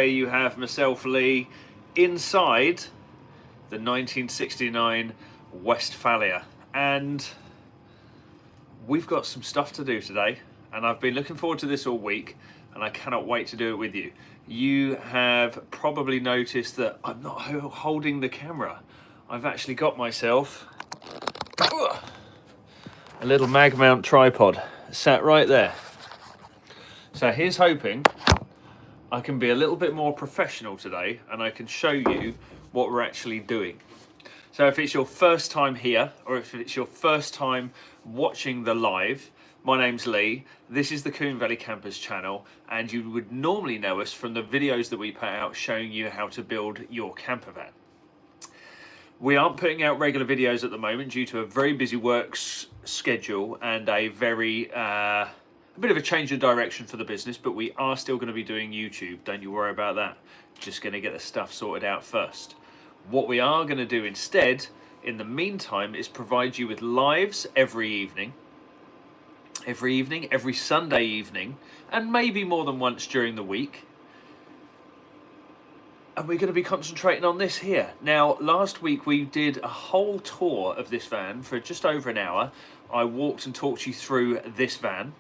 You have myself, Leigh, inside the 1969 Westfalia, and we've got some stuff to do today, and I've been looking forward to this all week, and I cannot wait to do it with you. You have probably noticed that I'm not holding the camera. I've actually got myself a little mag mount tripod sat right there. So here's hoping I can be a little bit more professional today and I can show you what we're actually doing. So if it's your first time here, or if it's your first time watching the live, my name's Leigh, this is the Coombe Valley Campers channel, and you would normally know us from the videos that we put out showing you how to build your camper van. We aren't putting out regular videos at the moment due to a very busy work schedule and a bit of a change of direction for the business, but we are still going to be doing YouTube. Don't you worry about that. Just going to get the stuff sorted out first. What we are going to do instead, in the meantime, is provide you with lives every Sunday evening, and maybe more than once during the week. And we're going to be concentrating on this here. Now, last week we did a whole tour of this van for just over an hour. I walked and talked you through this van.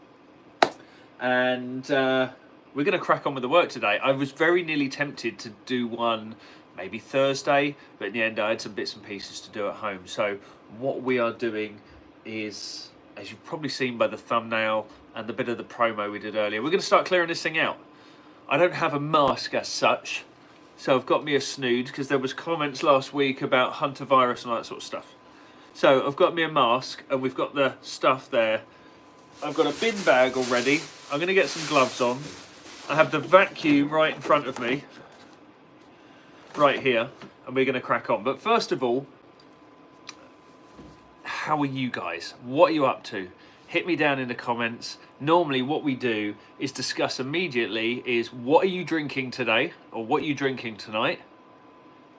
And we're going to crack on with the work today. I was very nearly tempted to do one maybe Thursday, but in the end I had some bits and pieces to do at home. So what we are doing is, as you've probably seen by the thumbnail and the bit of the promo we did earlier, we're going to start clearing this thing out. I don't have a mask as such, so I've got me a snood because there was comments last week about hunter virus and all that sort of stuff. So I've got me a mask and we've got the stuff there. I've got a bin bag already. I'm going to get some gloves on. I have the vacuum right in front of me, right here, and we're going to crack on. But first of all, how are you guys? What are you up to? Hit me down in the comments. Normally what we do is discuss immediately is what are you drinking today, or what are you drinking tonight?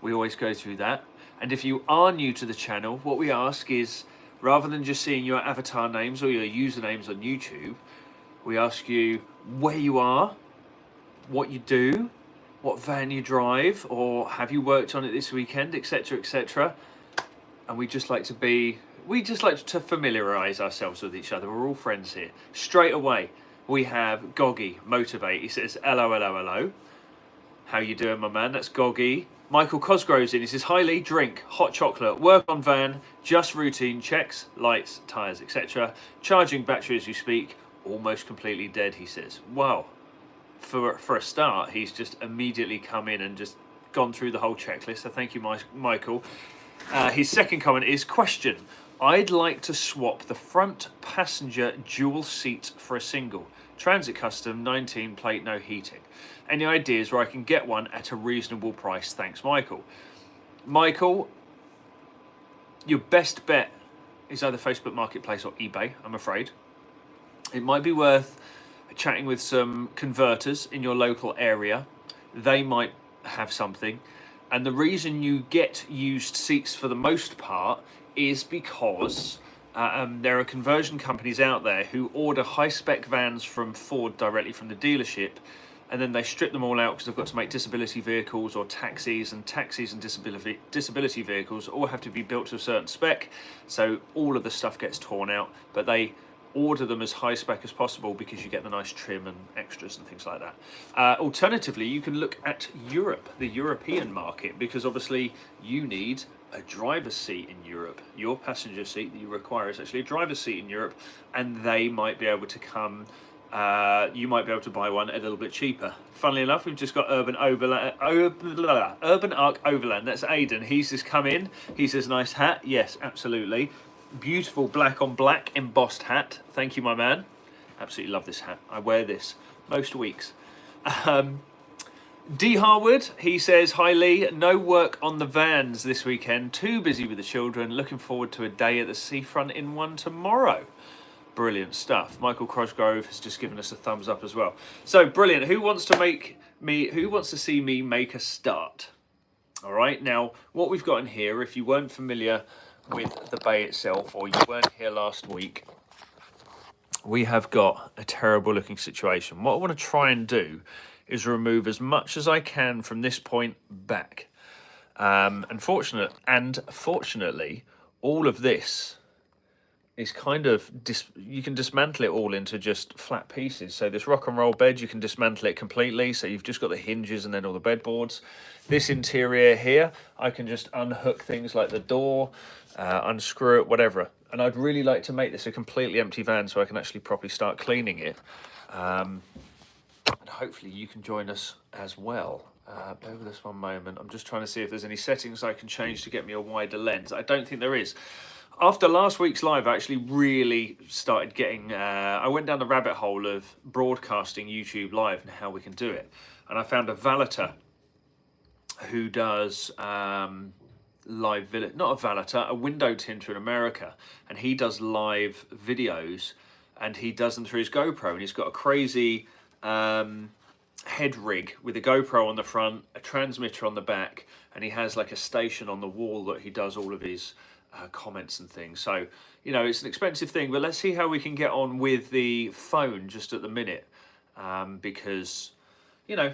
We always go through that. And if you are new to the channel, what we ask is, rather than just seeing your avatar names or your usernames on YouTube, we ask you where you are, what you do, what van you drive, or have you worked on it this weekend, etc, etc. And we just like to familiarise ourselves with each other. We're all friends here. Straight away, we have Goggy Motivate. He says, hello, hello, hello. How you doing, my man? That's Goggy. Michael Cosgrove's in. He says, hi Leigh, drink, hot chocolate, work on van, just routine checks, lights, tyres, etc. Charging battery as you speak, almost completely dead, he says. Wow. For a start, he's just immediately come in and just gone through the whole checklist. So thank you, Michael. His second comment is, question, I'd like to swap the front passenger dual seat for a single. Transit Custom, 19 plate, no heating. Any ideas where I can get one at a reasonable price? Thanks, Michael. Michael, your best bet is either Facebook Marketplace or eBay, I'm afraid. It might be worth chatting with some converters in your local area. They might have something. And the reason you get used seats for the most part is because there are conversion companies out there who order high-spec vans from Ford directly from the dealership, and then they strip them all out because they've got to make disability vehicles or taxis, and taxis and disability vehicles all have to be built to a certain spec, so all of the stuff gets torn out, but they order them as high spec as possible because you get the nice trim and extras and things like that. Alternatively, you can look at Europe, the European market, because obviously you need a driver's seat in Europe. Your passenger seat that you require is actually a driver's seat in Europe, and they might be able to come, you might be able to buy one a little bit cheaper. Funnily enough, we've just got Urban Arc Overland. That's Aidan. He's just come in. He says, nice hat. Yes, absolutely. Beautiful black on black embossed hat. Thank you, my man. Absolutely love this hat. I wear this most weeks. D. Harwood, he says, hi Leigh, no work on the vans this weekend. Too busy with the children. Looking forward to a day at the seafront in one tomorrow. Brilliant stuff. Michael Cosgrove has just given us a thumbs up as well. So brilliant. Who wants to see me make a start? All right. Now, what we've got in here, if you weren't familiar with the bay itself, or you weren't here last week, we have got a terrible looking situation. What I want to try and do is remove as much as I can from this point back. Fortunately, all of this is kind of, you can dismantle it all into just flat pieces. So this rock and roll bed, you can dismantle it completely. So you've just got the hinges and then all the bedboards. This interior here, I can just unhook things like the door, unscrew it, whatever. And I'd really like to make this a completely empty van so I can actually properly start cleaning it. And hopefully you can join us as well. Bear with us one moment. I'm just trying to see if there's any settings I can change to get me a wider lens. I don't think there is. After last week's live, I actually really started getting... I went down the rabbit hole of broadcasting YouTube live and how we can do it. And I found a valeter who does live... Not a valeter, a window tinter in America. And he does live videos and he does them through his GoPro. And he's got a crazy... head rig with a GoPro on the front, a transmitter on the back, and he has like a station on the wall that he does all of his comments and things. So, you know, it's an expensive thing, but let's see how we can get on with the phone just at the minute, because, you know,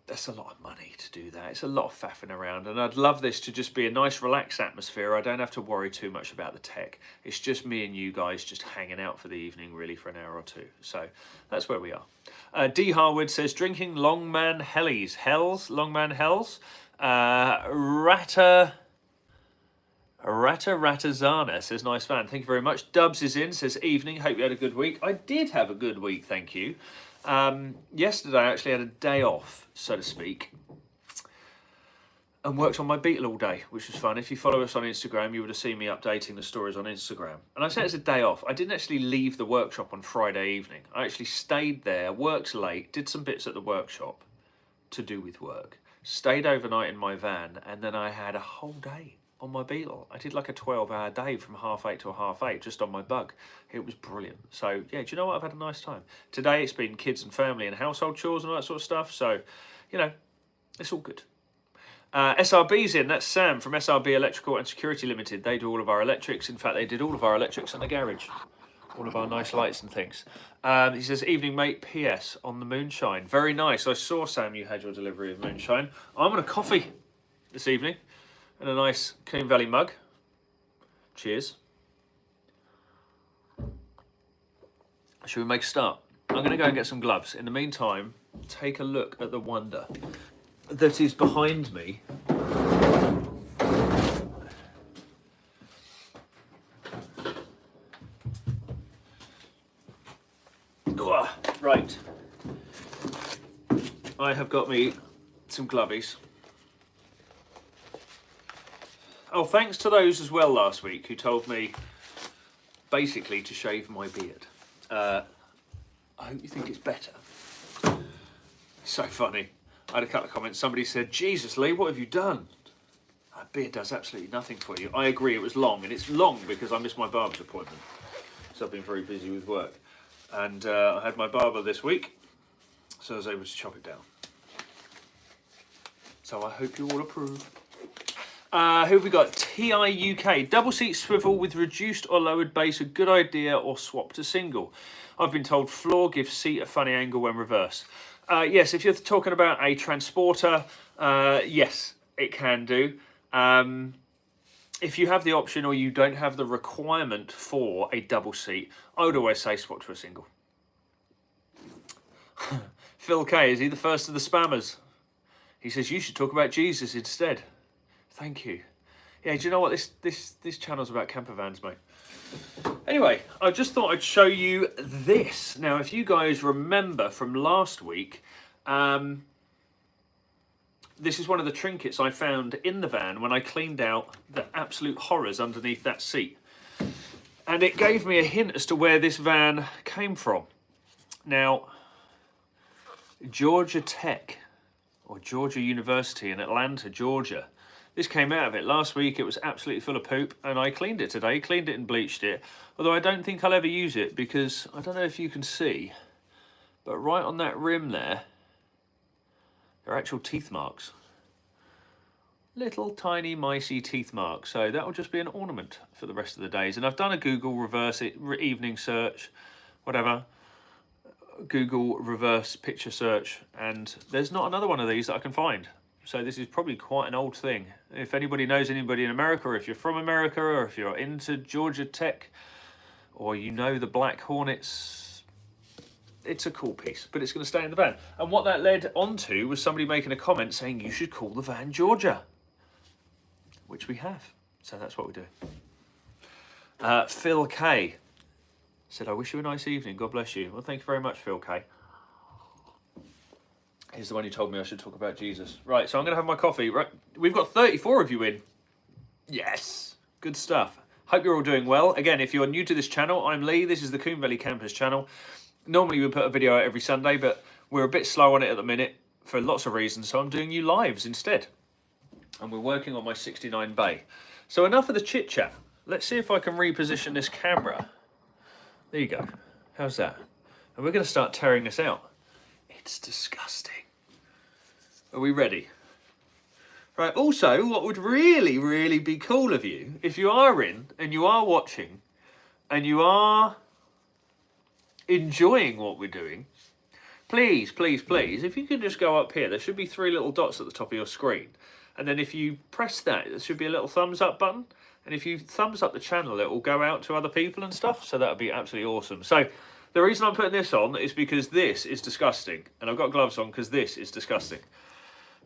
that's a lot of money to do that. It's a lot of faffing around, and I'd love this to just be a nice relaxed atmosphere. I don't have to worry too much about the tech. It's just me and you guys just hanging out for the evening, really, for an hour or two. So that's where we are. D. Harwood says, drinking Longman Hellies. Longman Hells. Ratazana says, nice fan. Thank you very much. Dubs is in, says, evening. Hope you had a good week. I did have a good week, thank you. Yesterday I actually had a day off, so to speak, and worked on my Beetle all day, which was fun. If you follow us on Instagram, you would have seen me updating the stories on Instagram. And I say it's a day off. I didn't actually leave the workshop on Friday evening. I actually stayed there, worked late, did some bits at the workshop to do with work, stayed overnight in my van, and then I had a whole day on my Beetle. I did like a 12-hour day from 8:30 to 8:30 just on my bug. It was brilliant. So yeah, do you know what? I've had a nice time. Today it's been kids and family and household chores and all that sort of stuff. So, you know, it's all good. SRB's in. That's Sam from SRB Electrical and Security Limited. They do all of our electrics. In fact, they did all of our electrics in the garage. All of our nice lights and things. He says, evening mate, PS on the moonshine. Very nice. I saw, Sam, you had your delivery of moonshine. I'm on a coffee this evening. And a nice Coombe Valley mug. Cheers. Should we make a start? I'm going to go and get some gloves. In the meantime, take a look at the wonder that is behind me. Right. I have got me some glovies. Oh, thanks to those as well last week who told me basically to shave my beard. I hope you think it's better. So funny. I had a couple of comments. Somebody said, Jesus, Leigh, what have you done? A beard does absolutely nothing for you. I agree, it was long. And it's long because I missed my barber's appointment. So I've been very busy with work. And I had my barber this week, so I was able to chop it down. So I hope you all approve. Who have we got? TI UK. Double seat swivel with reduced or lowered base, a good idea, or swap to single. I've been told floor gives seat a funny angle when reversed. Yes, if you're talking about a transporter, yes, it can do. If you have the option or you don't have the requirement for a double seat, I would always say swap to a single. Phil K, is he the first of the spammers? He says you should talk about Jesus instead. Thank you. Yeah, do you know what? This channel's about camper vans, mate. Anyway, I just thought I'd show you this. Now, if you guys remember from last week, this is one of the trinkets I found in the van when I cleaned out the absolute horrors underneath that seat. And it gave me a hint as to where this van came from. Now, Georgia Tech, or Georgia University in Atlanta, Georgia. This came out of it. Last week it was absolutely full of poop and I cleaned it today, cleaned it and bleached it. Although I don't think I'll ever use it because, I don't know if you can see, but right on that rim there are actual teeth marks. Little tiny micey teeth marks. So that will just be an ornament for the rest of the days. And I've done a Google reverse it, evening search, whatever. Google reverse picture search, and there's not another one of these that I can find. So this is probably quite an old thing. If anybody knows anybody in America, or if you're from America, or if you're into Georgia Tech, or you know the Black Hornets, it's a cool piece, but it's going to stay in the van. And what that led onto was somebody making a comment saying you should call the van Georgia, which we have. So that's what we're doing. Phil K said, I wish you a nice evening. God bless you. Well, thank you very much, Phil K. He's the one who told me I should talk about Jesus. Right, so I'm going to have my coffee. Right, we've got 34 of you in. Yes, good stuff. Hope you're all doing well. Again, if you're new to this channel, I'm Leigh. This is the Westfalia Campers channel. Normally we put a video out every Sunday, but we're a bit slow on it at the minute for lots of reasons, so I'm doing you lives instead. And we're working on my 69 bay. So enough of the chit chat. Let's see if I can reposition this camera. There you go. How's that? And we're going to start tearing this out. It's disgusting. Are we ready? Right, also, what would really, really be cool of you, if you are in and you are watching and you are enjoying what we're doing, please, please, please, if you could just go up here, there should be 3 little dots at the top of your screen. And then if you press that, there should be a little thumbs up button. And if you thumbs up the channel, it will go out to other people and stuff. So that would be absolutely awesome. So the reason I'm putting this on is because this is disgusting. And I've got gloves on because this is disgusting.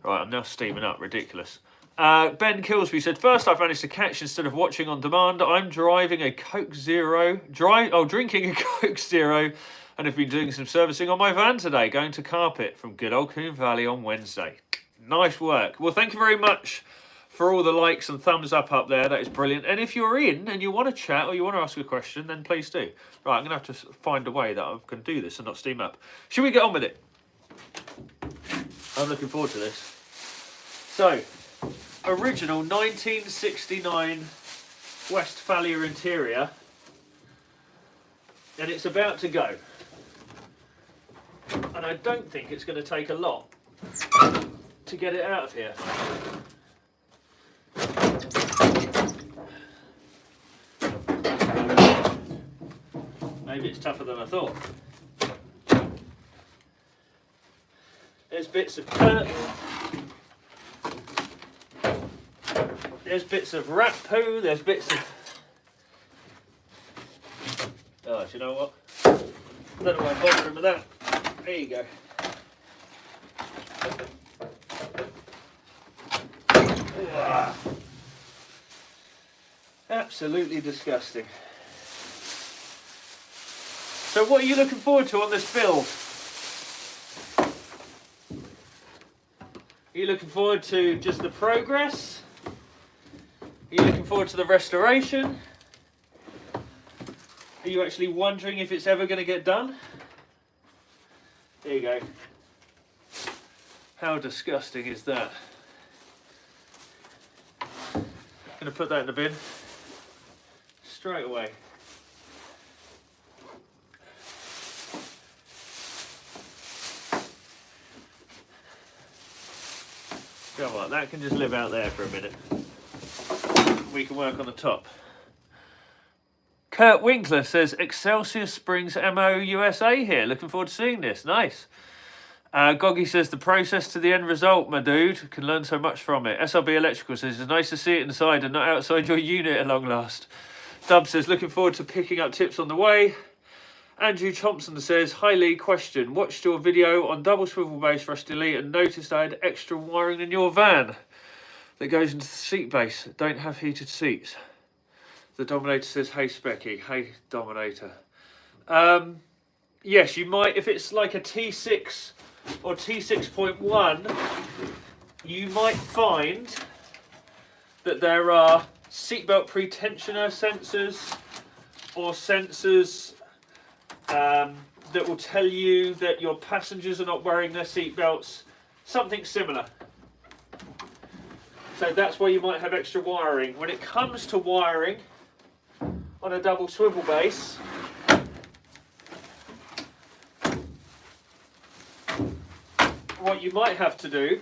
Right, I'm now steaming up. Ridiculous. Ben Killsby said, first I've managed to catch instead of watching on demand. I'm driving a Coke Zero, drinking a Coke Zero, and have been doing some servicing on my van today, going to carpet from good old Coombe Valley on Wednesday. Nice work. Well, thank you very much for all the likes and thumbs up there. That is brilliant. And if you're in and you want to chat or you want to ask a question, then please do. Right, I'm going to have to find a way that I can do this and not steam up. Should we get on with it? I'm looking forward to this. So, original 1969 Westfalia interior, and it's about to go. And I don't think it's going to take a lot to get it out of here. Maybe it's tougher than I thought. There's bits of curtain. There's bits of rat poo. There's bits of... Oh, do you know what? I don't know why I'm bothering with that. There you go. Absolutely disgusting. So what are you looking forward to on this build? Are you looking forward to just the progress? Are you looking forward to the restoration? Are you actually wondering if it's ever going to get done? There you go. How disgusting is that? I'm going to put that in the bin straight away. Come on, that can just live out there for a minute. We can work on the top. Kurt Winkler says, Excelsior Springs MO USA here. Looking forward to seeing this. Nice. Goggy says, the process to the end result, my dude. Can learn so much from it. SRB Electrical says, it's nice to see it inside and not outside your unit at long last. Dub says, looking forward to picking up tips on the way. Andrew Thompson says, hi Leigh, question. Watched your video on double swivel base for Delete and noticed I had extra wiring in your van that goes into the seat base. Don't have heated seats. The Dominator says, hey Specky. Hey Dominator. Yes, you might, if it's like a T6 or T6.1, you might find that there are seatbelt pretensioner sensors or sensors that will tell you that your passengers are not wearing their seatbelts, something similar. So that's why you might have extra wiring. When it comes to wiring on a double swivel base, what you might have to do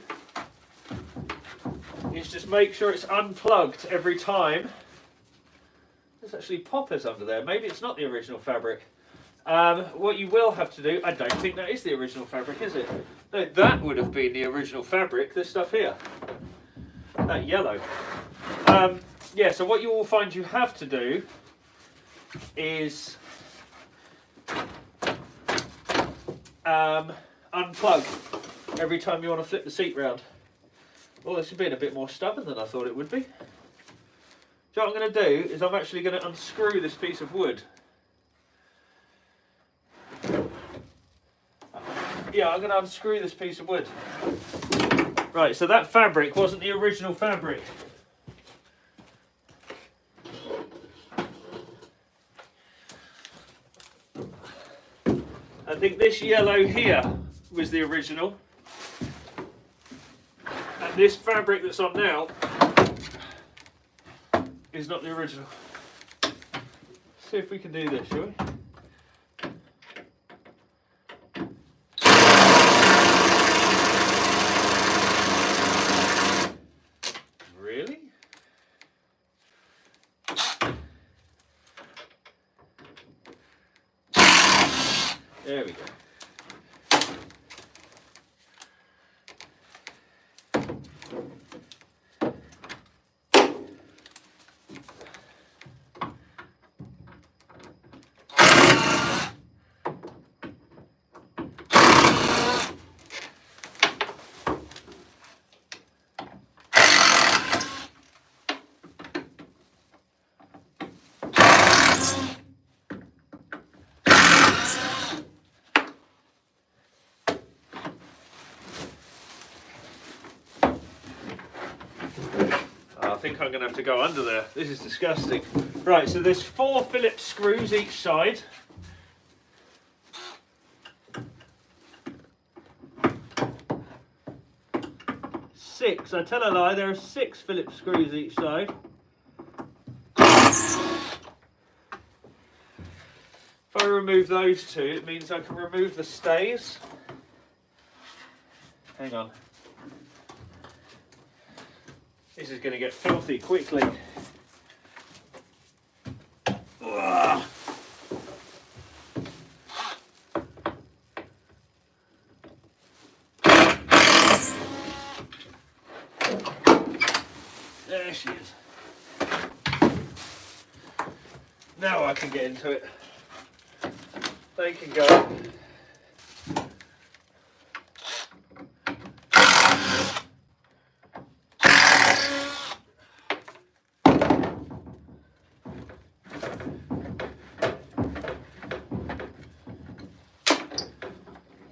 is just make sure it's unplugged every time. There's actually poppers under there. Maybe it's not the original fabric. What you will have to do, I don't think that is the original fabric, is it? No, that would have been the original fabric, this stuff here. That yellow. Yeah, so what you will find you have to do is unplug every time you want to flip the seat round. Well, this is being a bit more stubborn than I thought it would be. So what I'm going to do is I'm actually going to unscrew this piece of wood. Yeah, I'm going to unscrew this piece of wood. Right, so that fabric wasn't the original fabric. I think this yellow here was the original. And this fabric that's on now is not the original. See if we can do this, shall we? Really? There we go. I think I'm going to have to go under there. This is disgusting. Right, so there's 4 Phillips screws each side. Six. I tell a lie, there are 6 Phillips screws each side. If I remove those 2, it means I can remove the stays. Hang on. This is going to get filthy quickly. Ugh. There she is. Now I can get into it. They can go.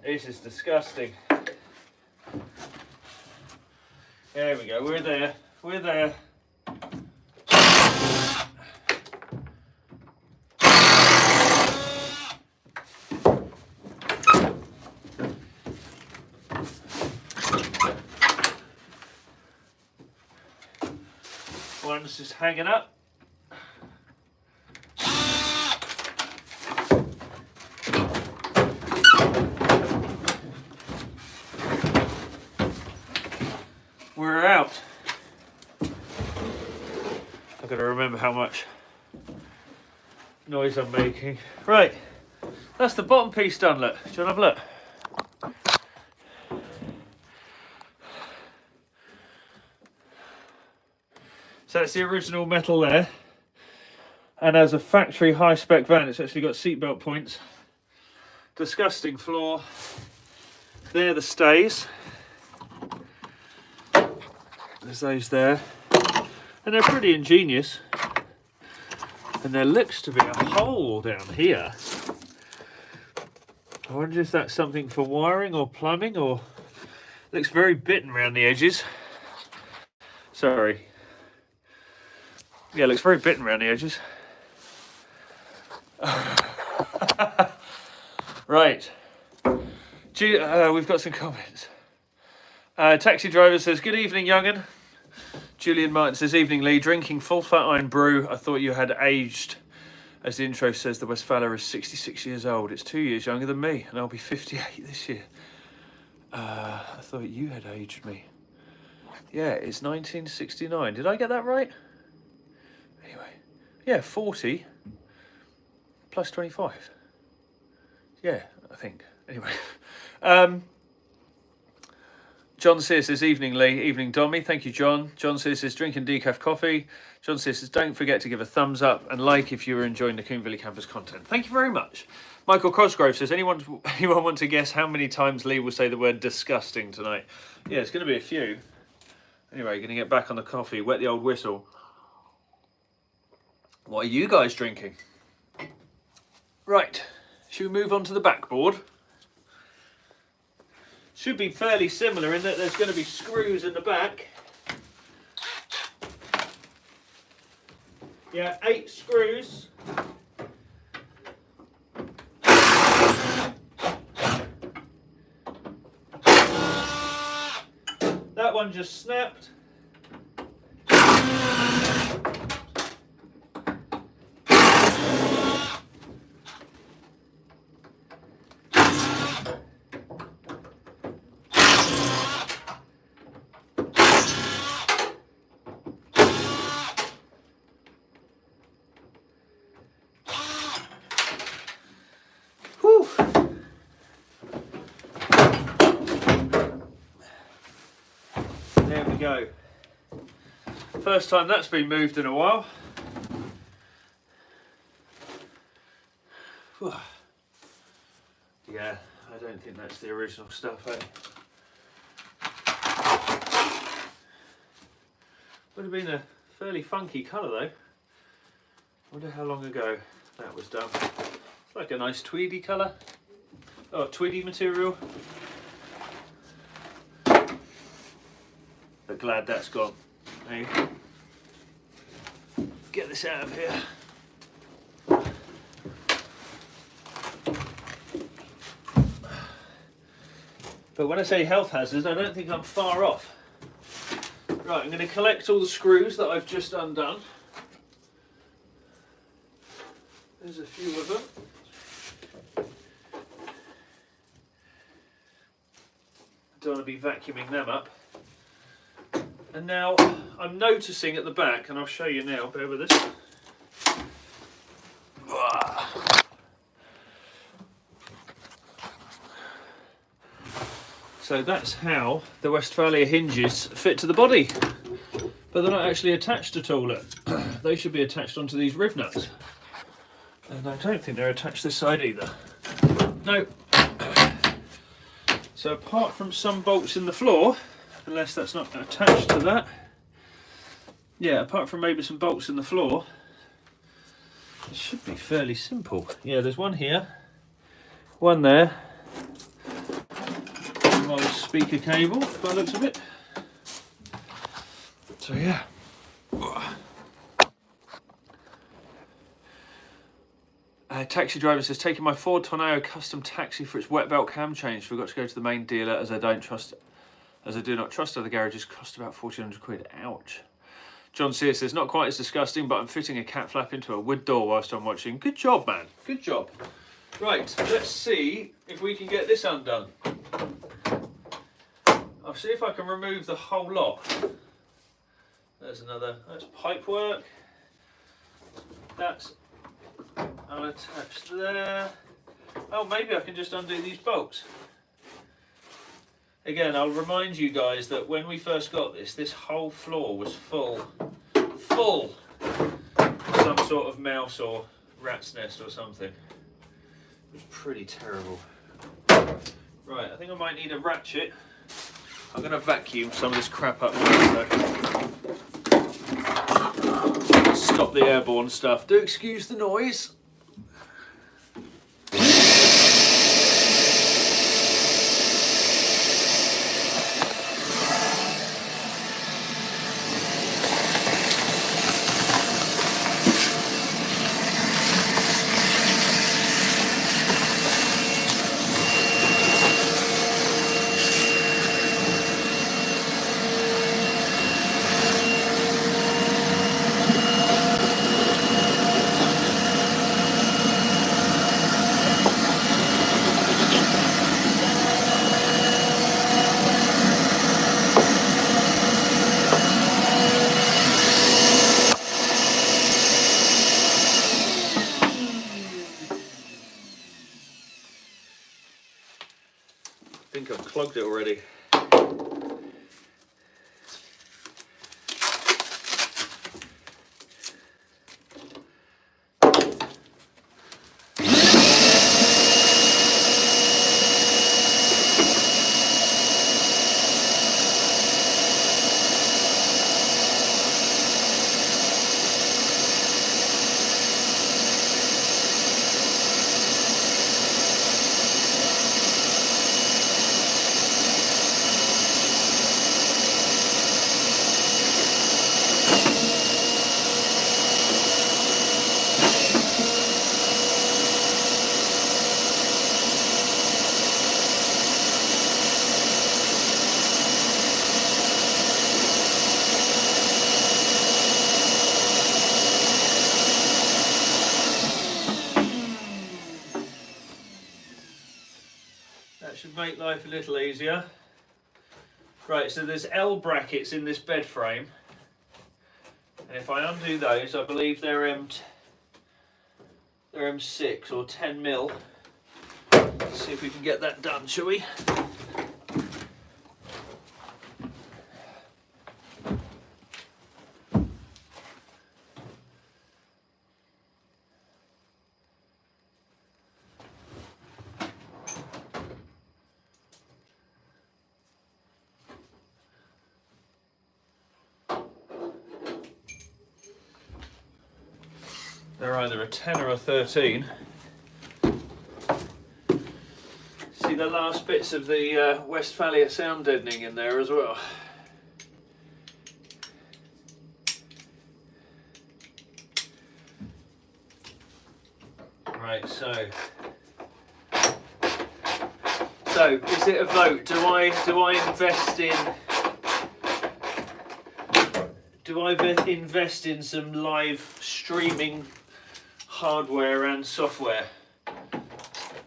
This is disgusting. There we go, we're there, we're there. One's just hanging up. We're out. I've got to remember how much noise I'm making. Right, that's the bottom piece done, look. Do you want to have a look? So that's the original metal there. And as a factory high-spec van, it's actually got seatbelt points. Disgusting floor. There the stays. There's those there. And they're pretty ingenious. And there looks to be a hole down here. I wonder if that's something for wiring or plumbing, or looks very bitten around the edges. Sorry. Yeah, it looks very bitten around the edges. Right. We've got some comments. Taxi driver says, "Good evening, young'un." Julian Martin says, "Evening, Leigh. Drinking full fat iron brew. I thought you had aged. As the intro says, the Westfalia is 66 years old. It's 2 years younger than me, and I'll be 58 this year. I thought you had aged me. Yeah, it's 1969. Did I get that right? Anyway, yeah, 40 plus 25. Yeah, I think. Anyway. John says, evening Leigh, evening Dommy. Thank you, John. John says, drinking decaf coffee. John says, don't forget to give a thumbs up and like if you were enjoying the Westfalia Campers content. Thank you very much. Michael Cosgrove says, anyone want to guess how many times Leigh will say the word disgusting tonight? Yeah, it's going to be a few. Anyway, going to get back on the coffee, wet the old whistle. What are you guys drinking? Right, should we move on to the backboard? Should be fairly similar in that there's going to be screws in the back. Yeah, 8 screws. That one just snapped. Whew. There we go. First time that's been moved in a while. Whew. Yeah, I don't think that's the original stuff, eh? Would have been a fairly funky colour though. I wonder how long ago that was done. It's like a nice tweedy colour. Oh, tweedy material. But glad that's gone. Hey, get this out of here. But when I say health hazards, I don't think I'm far off. Right, I'm going to collect all the screws that I've just undone. There's a few of them. Don't want to be vacuuming them up. And now I'm noticing at the back, and I'll show you now, bear with us. So that's how the Westfalia hinges fit to the body. But they're not actually attached at all. They should be attached onto these riv nuts. And I don't think they're attached this side either. No. So apart from some bolts in the floor, unless that's not attached to that, yeah, apart from maybe some bolts in the floor, it should be fairly simple. Yeah, there's one here, one there, and my speaker cable, by the looks of it. So yeah. Taxi driver says, taking my Ford Tornado custom taxi for its wet belt cam change. Forgot to go to the main dealer as I do not trust other garages. Cost about 1,400 quid. Ouch. John Sears says, not quite as disgusting, but I'm fitting a cat flap into a wood door whilst I'm watching. Good job, man. Good job. Right, let's see if we can get this undone. I'll see if I can remove the whole lot. There's another, that's pipe work. That's unattached there. Oh, maybe I can just undo these bolts. Again, I'll remind you guys that when we first got this whole floor was full of some sort of mouse or rat's nest or something. It was pretty terrible. Right, I think I might need a ratchet. I'm going to vacuum some of this crap up now, so stop the airborne stuff. Do excuse the noise. clogged it already. That should make life a little easier. Right, so there's L brackets in this bed frame, and if I undo those, I believe they're M6 or 10 mil. Let's see if we can get that done, shall we? They're either a 10 or a 13. See the last bits of the Westfalia sound deadening in there as well. Right, so is it a vote? Do I invest in some live streaming hardware and software?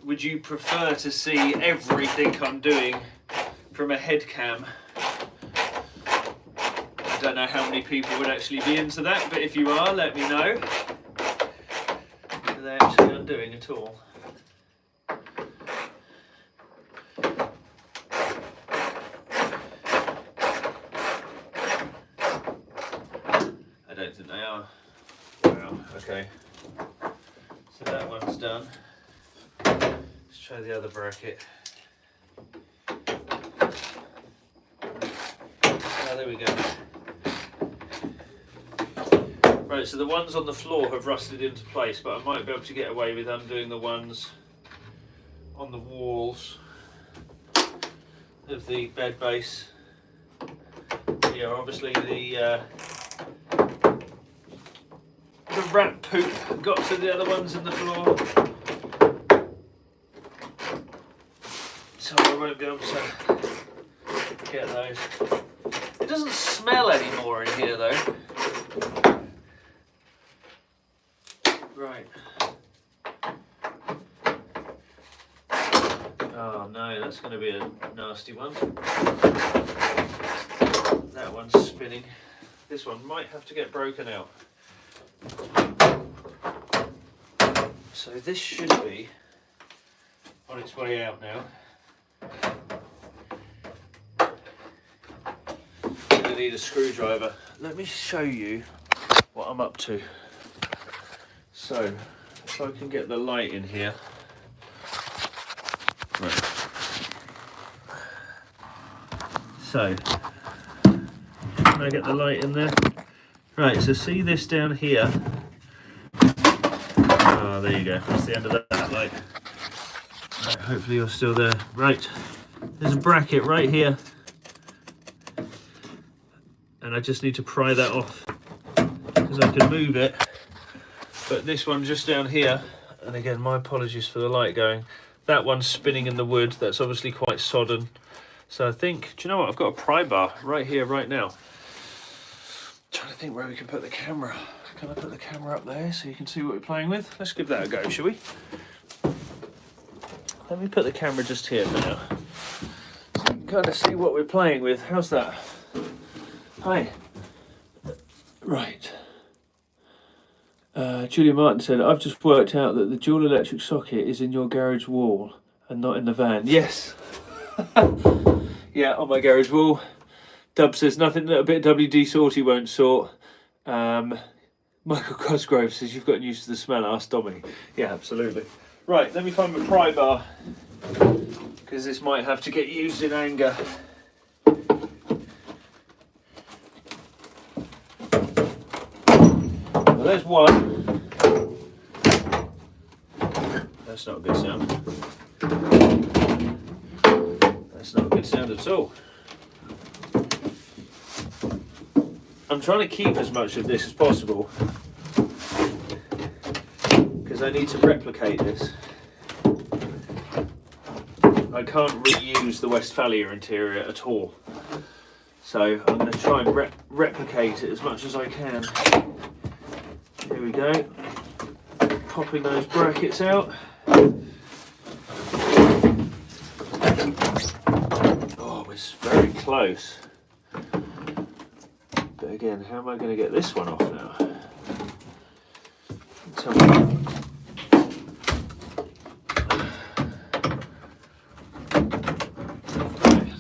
Would you prefer to see everything I'm doing from a head cam? I don't know how many people would actually be into that, but if you are, let me know. What are they actually undoing at all? I don't think they are. Wow, okay. So that one's done. Let's try the other bracket. Oh, there we go. Right, so the ones on the floor have rusted into place, but I might be able to get away with undoing the ones on the walls of the bed base. Yeah, obviously the rat poop got to the other ones in the floor, so I won't be able to get those. It doesn't smell anymore in here though. Right. Oh no, that's going to be a nasty one. That one's spinning. This one might have to get broken out. So this should be on its way out now. I'm going to need a screwdriver. Let me show you what I'm up to. So, if I can get the light in here. Right. So, can I get the light in there? Right, so see this down here? Oh, there you go. That's the end of that light. Right, hopefully you're still there. Right, there's a bracket right here. And I just need to pry that off because I can move it. But this one just down here, and again, my apologies for the light going. That one's spinning in the wood. That's obviously quite sodden. So I think, do you know what? I've got a pry bar right here, right now. Trying to think where we can put the camera. Can I put the camera up there so you can see what we're playing with? Let's give that a go, shall we? Let me put the camera just here for now. So you can kind of see what we're playing with. How's that? Hi. Right. Julia Martin said, I've just worked out that the dual electric socket is in your garage wall and not in the van. Yes. Yeah, on my garage wall. Dub says nothing that a bit of WD Sorty won't sort. Michael Cosgrove says you've gotten used to the smell. Ask Dommy. Yeah, absolutely. Right, let me find my pry bar, because this might have to get used in anger. Well, there's one. That's not a good sound. That's not a good sound at all. I'm trying to keep as much of this as possible, because I need to replicate this. I can't reuse the Westfalia interior at all, so I'm going to try and replicate it as much as I can. Here we go, popping those brackets out. Oh, it's very close. But again, how am I going to get this one off now?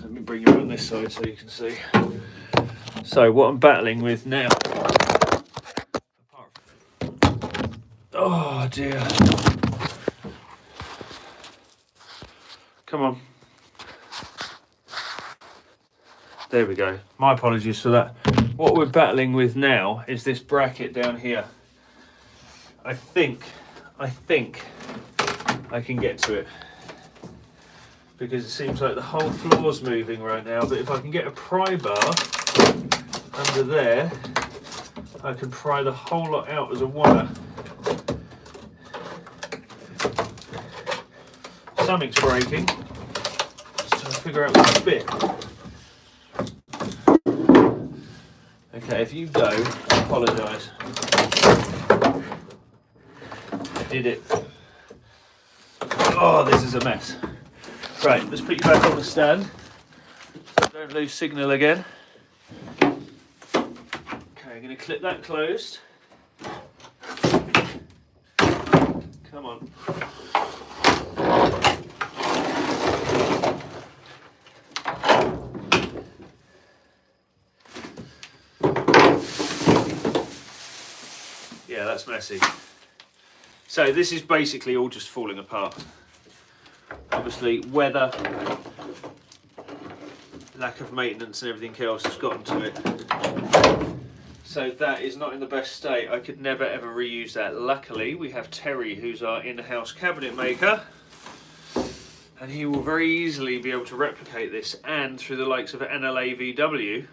Let me bring you around this side so you can see. So what I'm battling with now. Oh dear. Come on. There we go. My apologies for that. What we're battling with now is this bracket down here. I think I can get to it, because it seems like the whole floor's moving right now, but if I can get a pry bar under there, I can pry the whole lot out as a wire. Something's breaking. Just trying to figure out which bit. Okay, if you go, I apologise. I did it. Oh, this is a mess. Right, let's put you back on the stand, so don't lose signal again. Okay, I'm going to clip that closed. Come on. Yeah, that's messy. So this is basically all just falling apart. Obviously, weather, lack of maintenance and everything else has gotten to it. So that is not in the best state. I could never ever reuse that. Luckily, we have Terry, who's our in-house cabinet maker, and he will very easily be able to replicate this. And through the likes of NLAVW,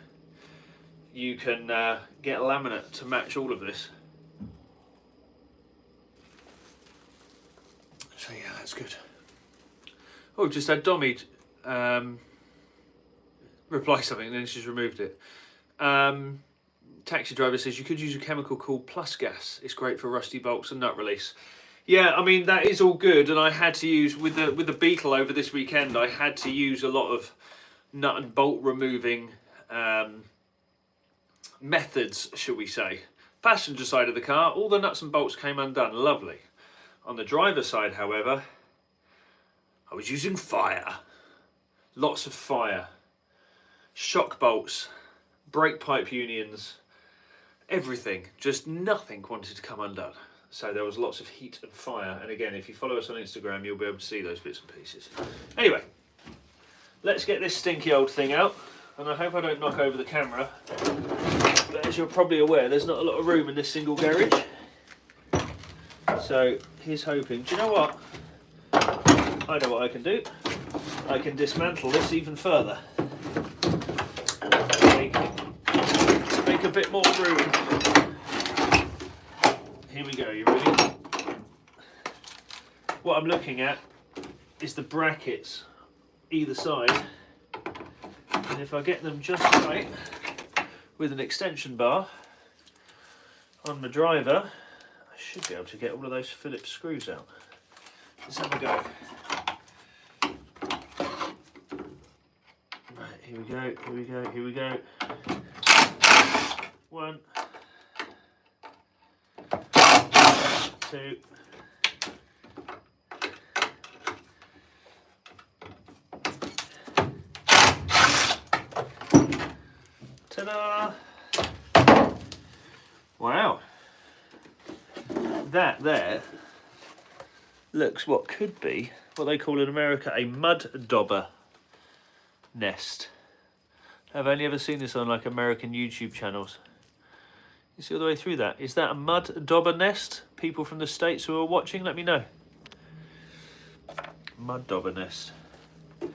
you can get laminate to match all of this. So yeah, that's good. Oh, just had Dommy reply something and then she's removed it. Taxi driver says you could use a chemical called Plus Gas. It's great for rusty bolts and nut release. Yeah, I mean, that is all good, and I had to use, with the Beetle over this weekend, I had to use a lot of nut and bolt removing methods, shall we say. Passenger side of the car, all the nuts and bolts came undone, lovely. On the driver's side, however, I was using fire. Lots of fire. Shock bolts, brake pipe unions, everything. Just nothing wanted to come undone. So there was lots of heat and fire. And again, if you follow us on Instagram, you'll be able to see those bits and pieces. Anyway, let's get this stinky old thing out. And I hope I don't knock over the camera. But as you're probably aware, there's not a lot of room in this single garage. So here's hoping. Do you know what? I know what I can do. I can dismantle this even further. Make a bit more room. Here we go, you ready? What I'm looking at is the brackets either side. And if I get them just right with an extension bar on my driver, I should be able to get all of those Phillips screws out. Let's have a go. Right, here we go, here we go, here we go. 1, 2. Ta-da! Wow. That there looks what could be what they call in America a mud dauber nest. I've only ever seen this on like American YouTube channels. You see all the way through that? Is that a mud dauber nest? People from the States who are watching, let me know. Mud dauber nest. So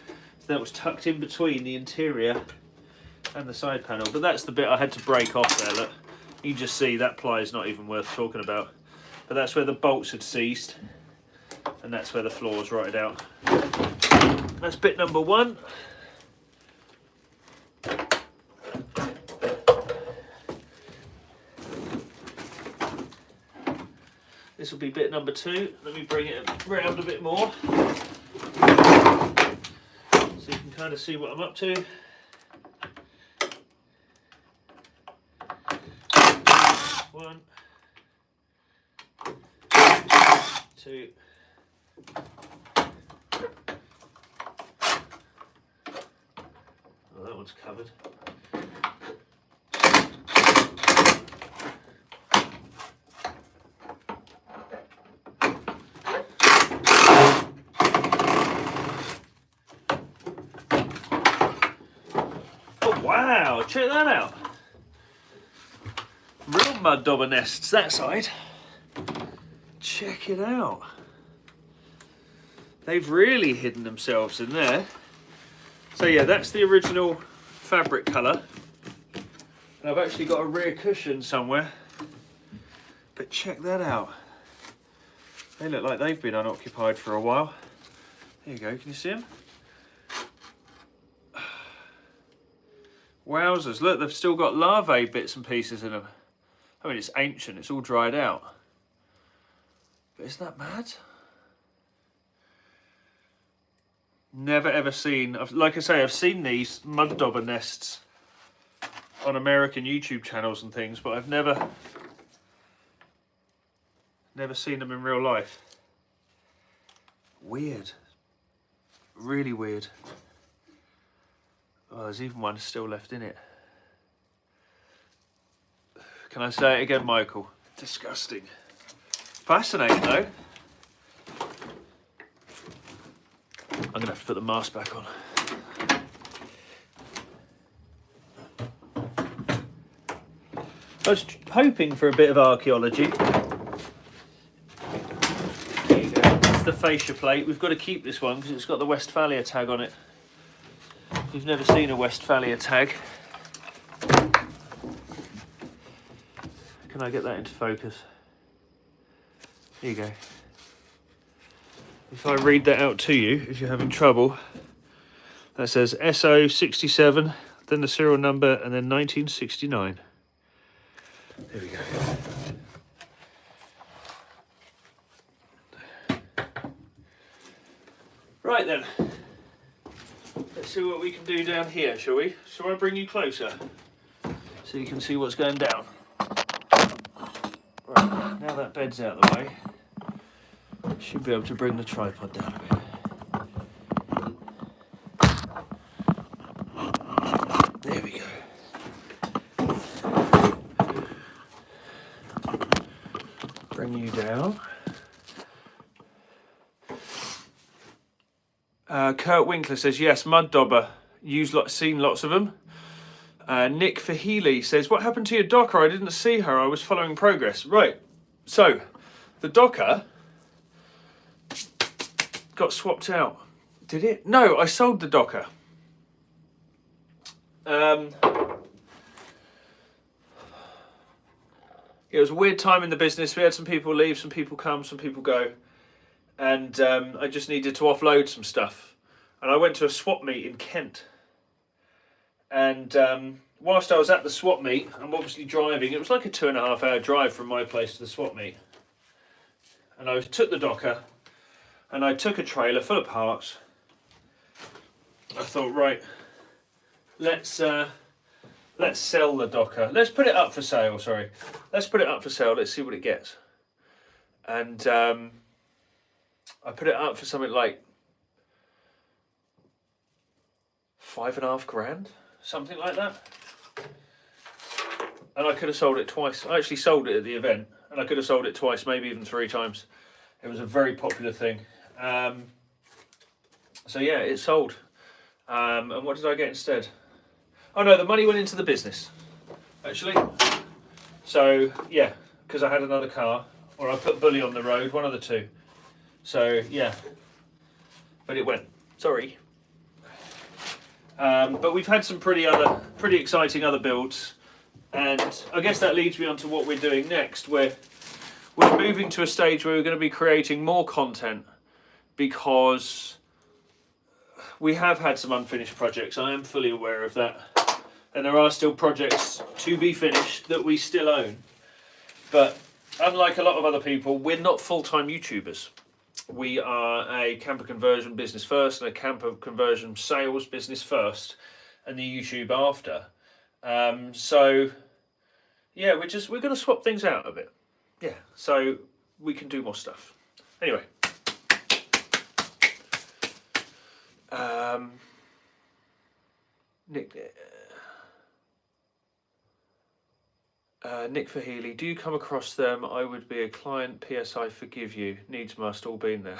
that was tucked in between the interior and the side panel. But that's the bit I had to break off there, look. You just see that ply is not even worth talking about. But that's where the bolts had seized. And that's where the floor was rotted out. That's bit number one. This will be bit number two. Let me bring it round a bit more, so you can kind of see what I'm up to. One, two. Oh, that one's covered. Wow, check that out. Real mud dauber nests that side. Check it out. They've really hidden themselves in there. So yeah, that's the original fabric colour. And I've actually got a rear cushion somewhere. But check that out. They look like they've been unoccupied for a while. There you go, can you see them? Wowzers, look, they've still got larvae bits and pieces in them. I mean, it's ancient, it's all dried out. But isn't that mad? Never ever seen, like I say, I've seen these mud dauber nests on American YouTube channels and things, but I've never seen them in real life. Weird. Really weird. Oh, there's even one still left in it. Can I say it again, Michael? Disgusting. Fascinating, though. I'm going to have to put the mask back on. I was hoping for a bit of archaeology. There you go. That's the fascia plate. We've got to keep this one because it's got the Westfalia tag on it. If you've never seen a Westfalia tag, can I get that into focus? There you go. If I read that out to you, if you're having trouble, that says SO67, then the serial number, and then 1969. There we go. Right then. Let's see what we can do down here, shall we? Shall I bring you closer so you can see what's going down? Right, now that bed's out of the way, should be able to bring the tripod down a bit. There we go. Bring you down. Kurt Winkler says, yes, mud dauber. Seen lots of them. Nick Fahili says, what happened to your docker? I didn't see her. I was following progress. Right. So, the docker got swapped out. Did it? No, I sold the docker. It was a weird time in the business. We had some people leave, some people come, some people go. And I just needed to offload some stuff. And I went to a swap meet in Kent. And whilst I was at the swap meet, I'm obviously driving. It was like a 2.5 hour drive from my place to the swap meet. And I took the docker and I took a trailer full of parts. I thought, right, let's sell the docker. Let's put it up for sale, sorry. Let's put it up for sale, let's see what it gets. And I put it up for something like 5.5 grand, something like that. and I could have sold it twice. I actually sold it at the event, and I could have sold it twice, maybe even 3 times. It was a very popular thing. So yeah, it sold. And what did I get instead? Oh no, the money went into the business, actually. So yeah, because I had another car, or I put Bully on the road, one of the two. So yeah, but it went. Sorry. But we've had some pretty exciting other builds, and I guess that leads me on to what we're doing next. We're moving to a stage where we're going to be creating more content, because we have had some unfinished projects. I am fully aware of that, and there are still projects to be finished that we still own. But unlike a lot of other people, we're not full-time YouTubers. We are a camper conversion business first, and a camper conversion sales business first, and the YouTube after. So yeah, we're going to swap things out a bit. Yeah, so we can do more stuff. Anyway. Nick for Healy, do you come across them? I would be a client. PS, I forgive you. Needs must, all been there.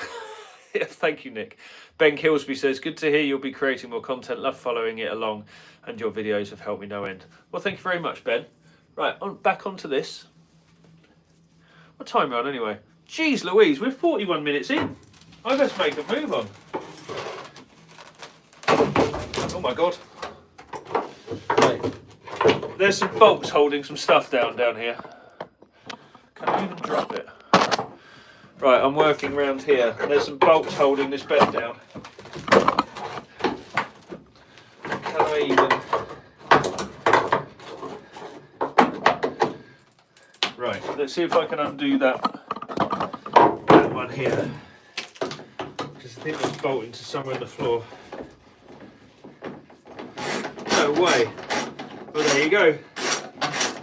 Yeah, thank you, Nick. Ben Kilsby says, good to hear you'll be creating more content. Love following it along, and your videos have helped me no end. Well, thank you very much, Ben. Right, back onto this. What time are we on anyway? Jeez Louise, we're 41 minutes in. I best make a move on. Oh my God. Right. There's some bolts holding some stuff down here. Can I even drop it? Right, I'm working around here. There's some bolts holding this bed down. Can I even... Right, let's see if I can undo that one here. Because I think it's bolting to somewhere in the floor. No way. Well, there you go.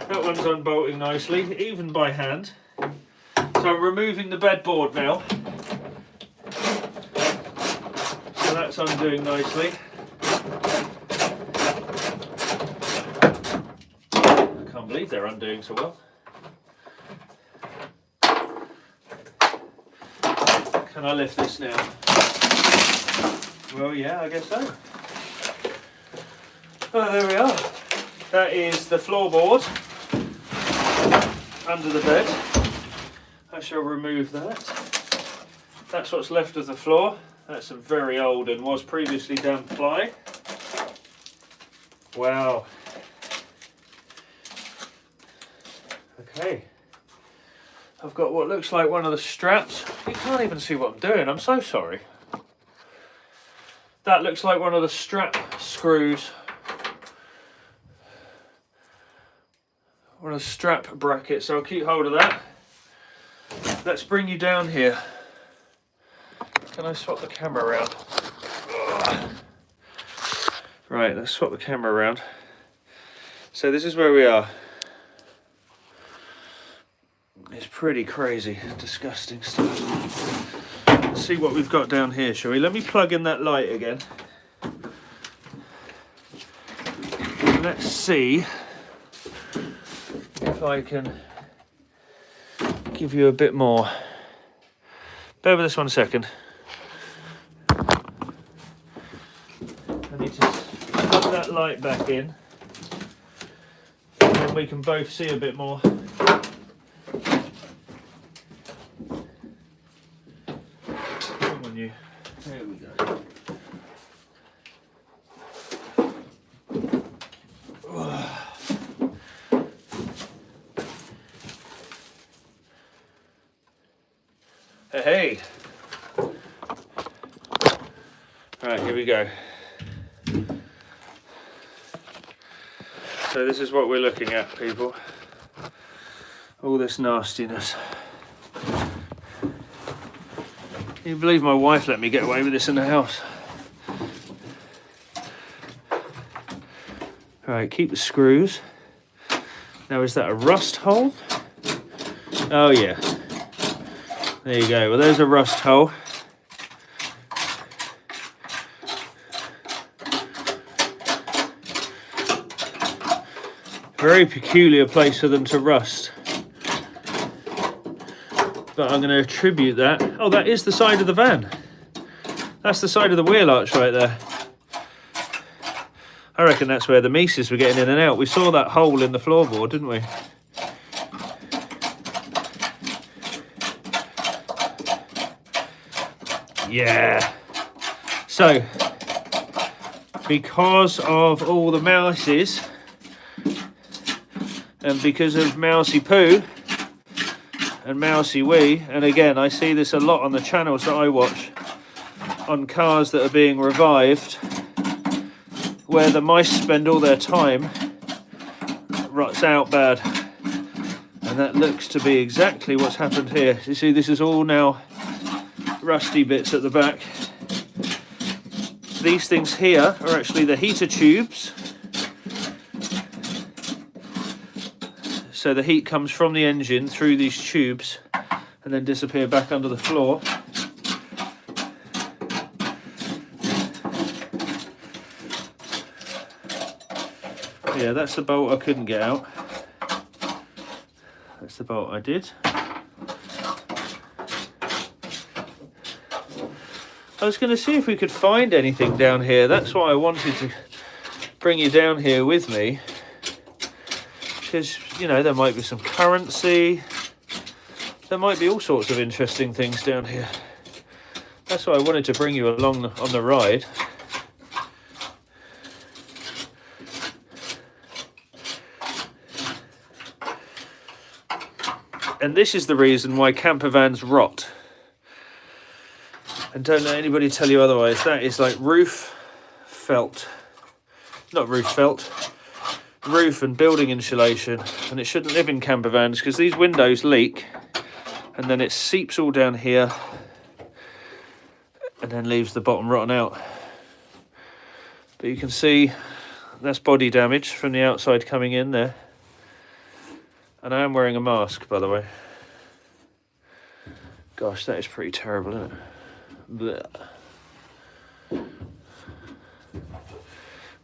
That one's unbolting nicely, even by hand. So I'm removing the bedboard now. So that's undoing nicely. I can't believe they're undoing so well. Can I lift this now? Well, yeah, I guess so. Oh, there we are. That is the floorboard under the bed. I shall remove that. That's what's left of the floor. That's some very old and was previously damp ply. Wow. Okay. I've got what looks like one of the straps. You can't even see what I'm doing. I'm so sorry. That looks like one of the strap screws. One of the strap brackets, so I'll keep hold of that. Let's bring you down here. Can I swap the camera around? Right, let's swap the camera around. So this is where we are. It's pretty crazy, disgusting stuff. Let's see what we've got down here, shall we? Let me plug in that light again. Let's see if I can give you a bit more. Bear with us 1 second. I need to put that light back in, and then we can both see a bit more. Come on, you. There we go. Hey. Right, here we go. So this is what we're looking at, people. All this nastiness. Can you believe my wife let me get away with this in the house? Right, keep the screws. Now, is that a rust hole? Oh yeah. There you go. Well, there's a rust hole. Very peculiar place for them to rust. But I'm going to attribute that. Oh, that is the side of the van. That's the side of the wheel arch right there. I reckon that's where the Mises were getting in and out. We saw that hole in the floorboard, didn't we? Yeah. So, because of all the mouses, and because of mousy poo and mousy wee, and again, I see this a lot on the channels that I watch, on cars that are being revived, where the mice spend all their time, rots out bad. And that looks to be exactly what's happened here. You see, this is all now rusty bits at the back. These things here are actually the heater tubes. So the heat comes from the engine through these tubes and then disappear back under the floor. Yeah, that's the bolt I couldn't get out. That's the bolt I did. I was going to see if we could find anything down here. That's why I wanted to bring you down here with me. Because, you know, there might be some currency. There might be all sorts of interesting things down here. That's why I wanted to bring you along on the ride. And this is the reason why camper vans rot. And don't let anybody tell you otherwise. That is like roof felt. Not roof felt. Roof and building insulation. And it shouldn't live in camper vans because these windows leak. And then it seeps all down here. And then leaves the bottom rotten out. But you can see that's body damage from the outside coming in there. And I am wearing a mask, by the way. Gosh, that is pretty terrible, isn't it? Blech.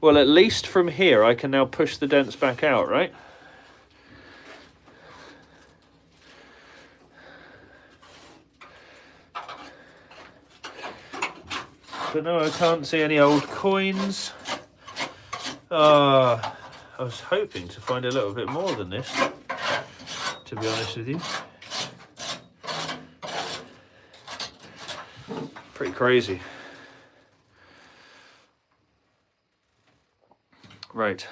Well, at least from here I can now push the dents back out, right? But no, I can't see any old coins. I was hoping to find a little bit more than this, to be honest with you. Pretty crazy. Right.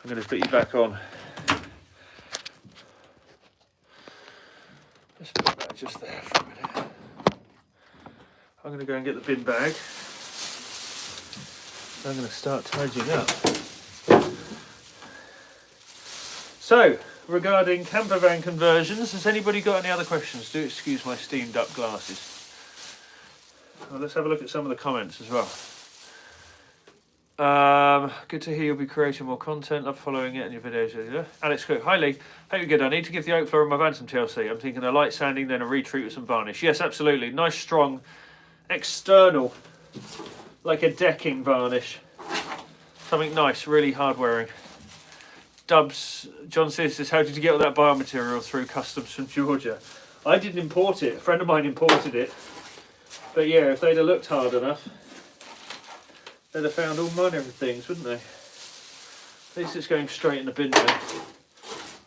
I'm going to put you back on. Let's put that just there for a minute. I'm going to go and get the bin bag. I'm going to start tidying up. So, regarding camper van conversions, has anybody got any other questions? Do excuse my steamed up glasses. Well, let's have a look at some of the comments as well. Good to hear you'll be creating more content. Love following it in your videos. Alex Cook, hi Leigh. Hope you're good. I need to give the oak floor in my van some TLC. I'm thinking a light sanding, then a retreat with some varnish. Yes, absolutely. Nice, strong, external, like a decking varnish. Something nice, really hard wearing. Dubs, John says, how did you get all that biomaterial through customs from Georgia? I didn't import it. A friend of mine imported it. But yeah, if they'd have looked hard enough, they'd have found all manner of things, wouldn't they? At least it's going straight in the bin now.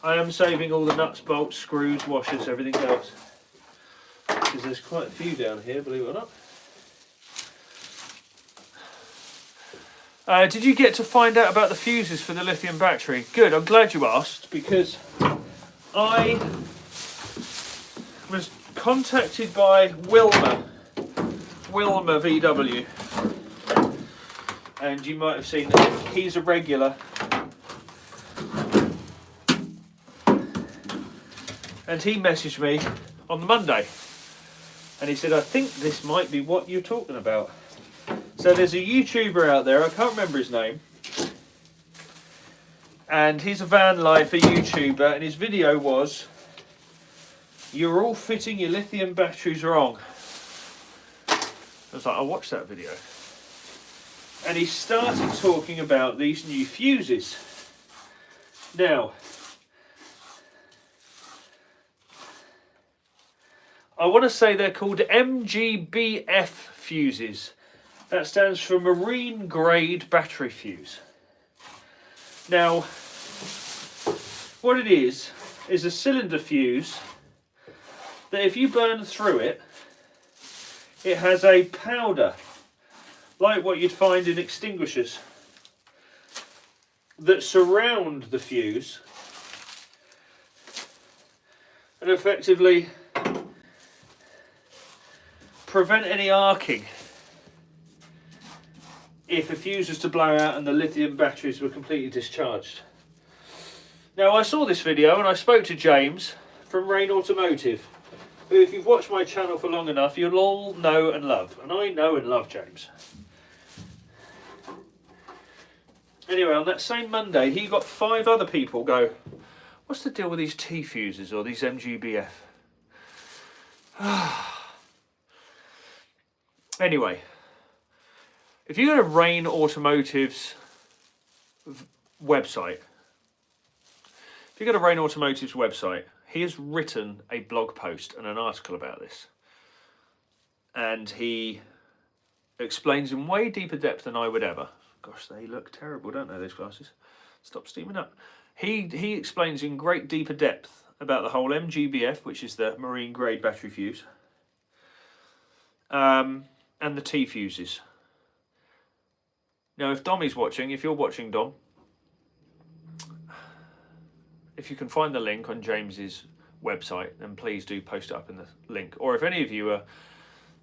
I am saving all the nuts, bolts, screws, washers, everything else. Because there's quite a few down here, believe it or not. Did you get to find out about the fuses for the lithium battery? Good, I'm glad you asked, because I was contacted by Wilma VW, and you might have seen that he's a regular, and he messaged me on the Monday and he said, I think this might be what you're talking about. So there's a YouTuber out there, I can't remember his name, and he's a van lifer YouTuber, and his video was, you're all fitting your lithium batteries wrong. I was like, I watched that video. And he started talking about these new fuses. Now, I want to say they're called MGBF fuses. That stands for marine grade battery fuse. Now, what it is a cylinder fuse that if you burn through it, it has a powder, like what you'd find in extinguishers, that surround the fuse and effectively prevent any arcing if a fuse was to blow out and the lithium batteries were completely discharged. Now, I saw this video and I spoke to James from Rain Automotive, who, if you've watched my channel for long enough, you'll all know and love. And I know and love James. Anyway, on that same Monday, he got 5 other people go, what's the deal with these T fuses or these MGBF? Anyway, if you go to Rain Automotive's website, he has written a blog post and an article about this. And he explains in way deeper depth than I would ever. Gosh, they look terrible, don't they, those glasses? Stop steaming up. He explains in great deeper depth about the whole MGBF, which is the marine grade battery fuse, and the T fuses. Now, if Dommy's watching, if you're watching, Dom, if you can find the link on James's website, then please do post it up in the link. Or if any of you are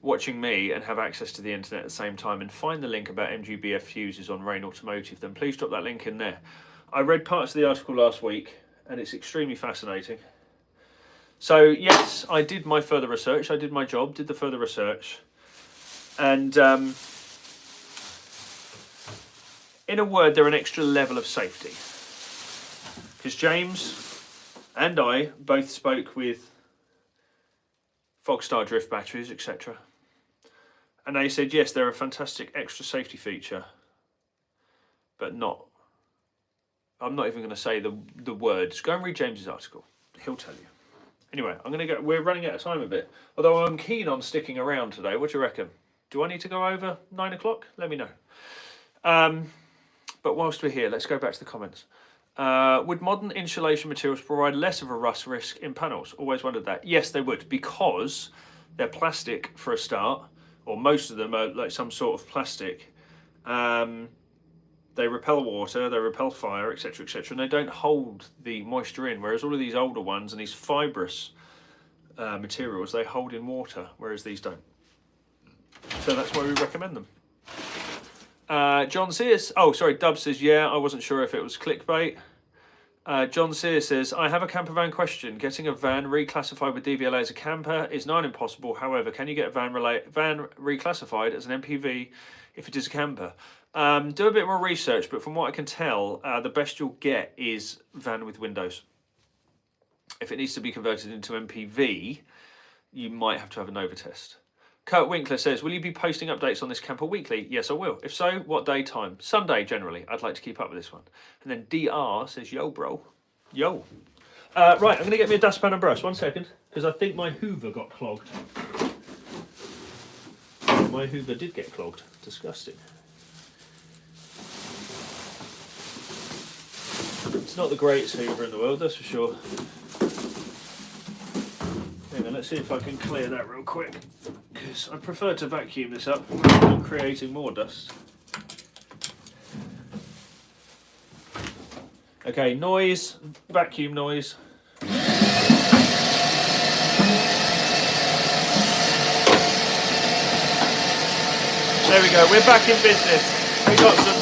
watching me and have access to the internet at the same time and find the link about MGBF fuses on Rain Automotive, then please drop that link in there. I read parts of the article last week and it's extremely fascinating. So yes, I did my further research. I did my job, did the further research. And in a word, they're an extra level of safety. Because James and I both spoke with Fogstar drift batteries, etc. And they said, yes, they're a fantastic extra safety feature, but not, I'm not even going to say the words. Go and read James's article. He'll tell you. Anyway, we're running out of time a bit. Although I'm keen on sticking around today. What do you reckon? Do I need to go over 9 o'clock? Let me know. But whilst we're here, let's go back to the comments. Would modern insulation materials provide less of a rust risk in panels? Always wondered that. Yes, they would, because they're plastic for a start, or most of them are like some sort of plastic. They repel water, they repel fire, etc., etc., and they don't hold the moisture in, whereas all of these older ones and these fibrous materials, they hold in water, whereas these don't. So that's why we recommend them. John Sears, Dub says, yeah, I wasn't sure if it was clickbait. John Sears says, I have a camper van question. Getting a van reclassified with DVLA as a camper is not impossible. However, can you get a van reclassified as an MPV if it is a camper? Do a bit more research, but from what I can tell, the best you'll get is van with windows. If it needs to be converted into MPV, you might have to have a Nova test. Kurt Winkler says, will you be posting updates on this camper weekly? Yes, I will. If so, what day, time? Sunday, generally. I'd like to keep up with this one. And then DR says, yo, bro. Yo. Right, I'm going to get me a dustpan and brush. 1 second, because I think my Hoover got clogged. My Hoover did get clogged. Disgusting. It's not the greatest Hoover in the world, that's for sure. Hang on, let's see if I can clear that real quick, because I prefer to vacuum this up rather than creating more dust. Okay, noise, vacuum noise. There we go, we're back in business. We got some.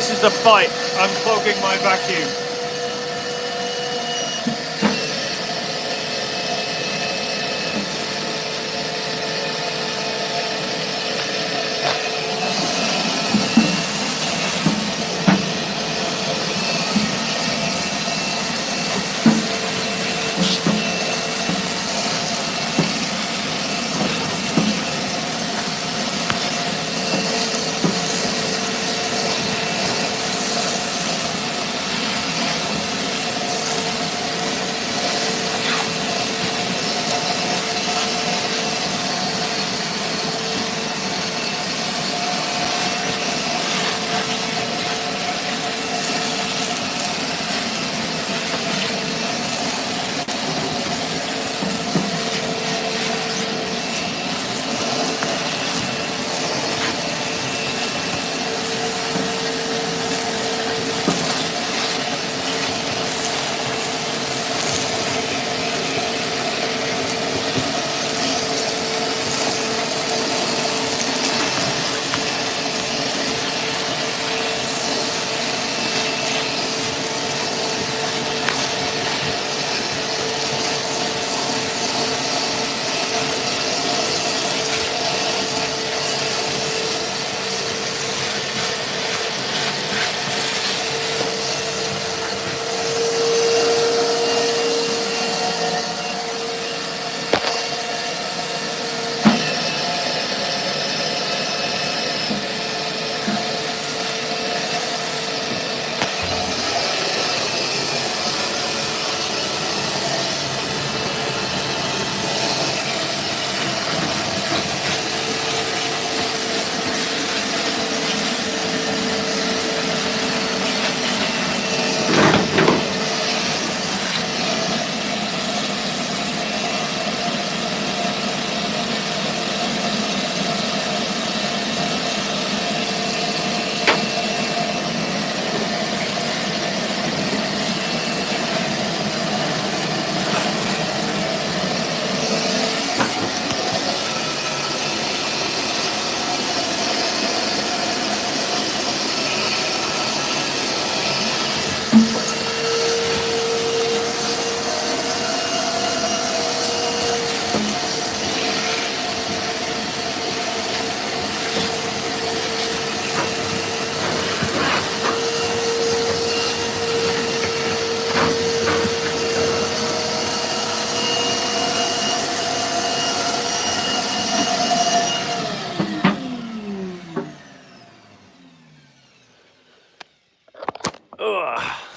This is a fight, unclogging my vacuum.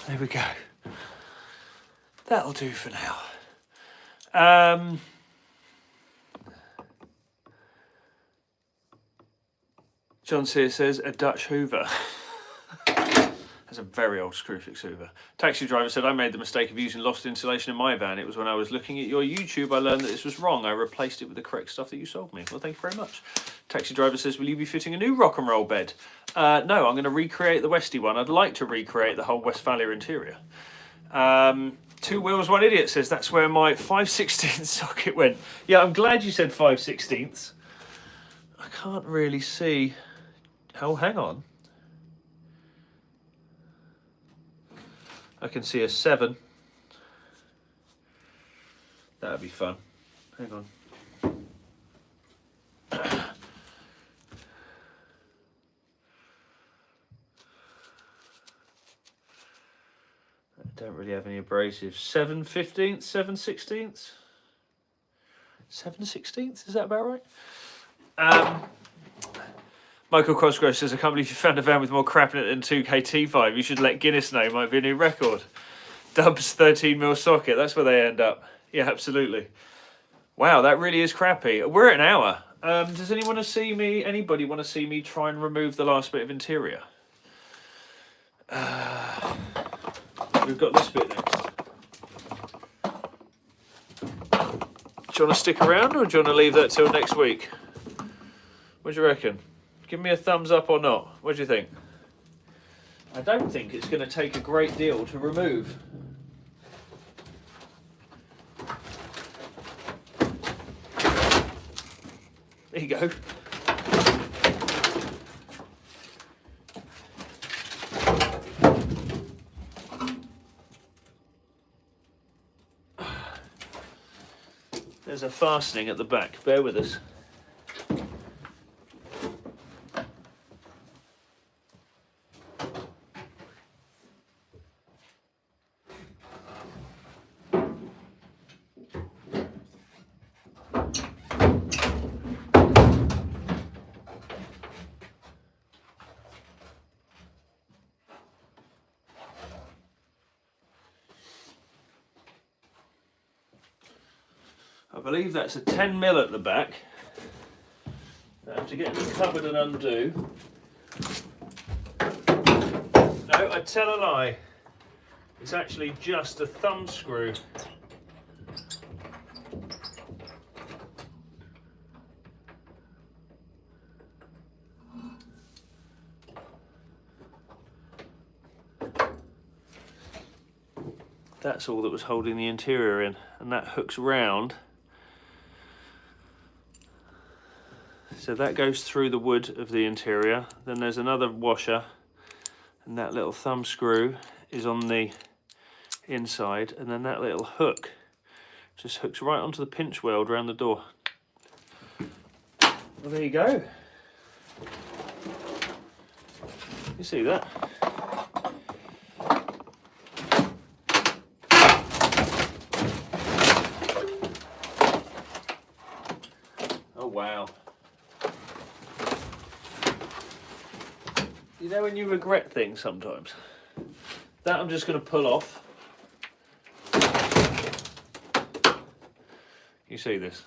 There we go. That'll do for now. John Sear says a Dutch Hoover. That's a very old Screwfix Hoover. Taxi driver said, I made the mistake of using lost insulation in my van. It was when I was looking at your YouTube I learned that this was wrong. I replaced it with the correct stuff that you sold me. Well, thank you very much. Taxi driver says, will you be fitting a new rock and roll bed? No, I'm going to recreate the Westie one. I'd like to recreate the whole Westfalia interior. 2 Wheels, 1 Idiot says, that's where my 5/16 socket went. Yeah, I'm glad you said 5/16. I can't really see. Oh, hang on. I can see a 7. That'd be fun. Hang on. I don't really have any abrasives. 7/15, 7/16. 7/16, is that about right? Michael Cosgrove says, I can't believe you found a van with more crap in it than 2K T5. You should let Guinness know, it might be a new record. Dubs 13mm socket, that's where they end up. Yeah, absolutely. Wow, that really is crappy. We're at an hour. Does anybody want to see me try and remove the last bit of interior? We've got this bit next. Do you want to stick around or do you want to leave that till next week? What do you reckon? Give me a thumbs up or not. What do you think? I don't think it's going to take a great deal to remove. There you go. There's a fastening at the back, bear with us. I believe that's a 10mm at the back. I have to get in the cupboard and undo. No, I tell a lie. It's actually just a thumb screw. That's all that was holding the interior in, and that hooks round. So that goes through the wood of the interior. Then there's another washer, and that little thumb screw is on the inside, and then that little hook just hooks right onto the pinch weld around the door. Well, there you go. You see that? Oh wow. You know when you regret things sometimes? That I'm just going to pull off. You see this?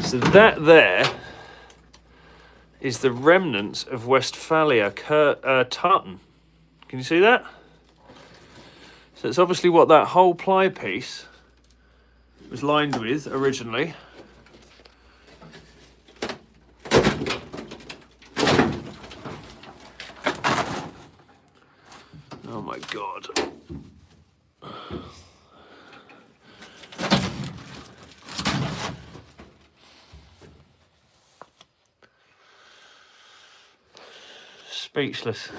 So that there is the remnants of Westfalia tartan. Can you see that? So it's obviously what that whole ply piece was lined with originally. Oh my God. Speechless.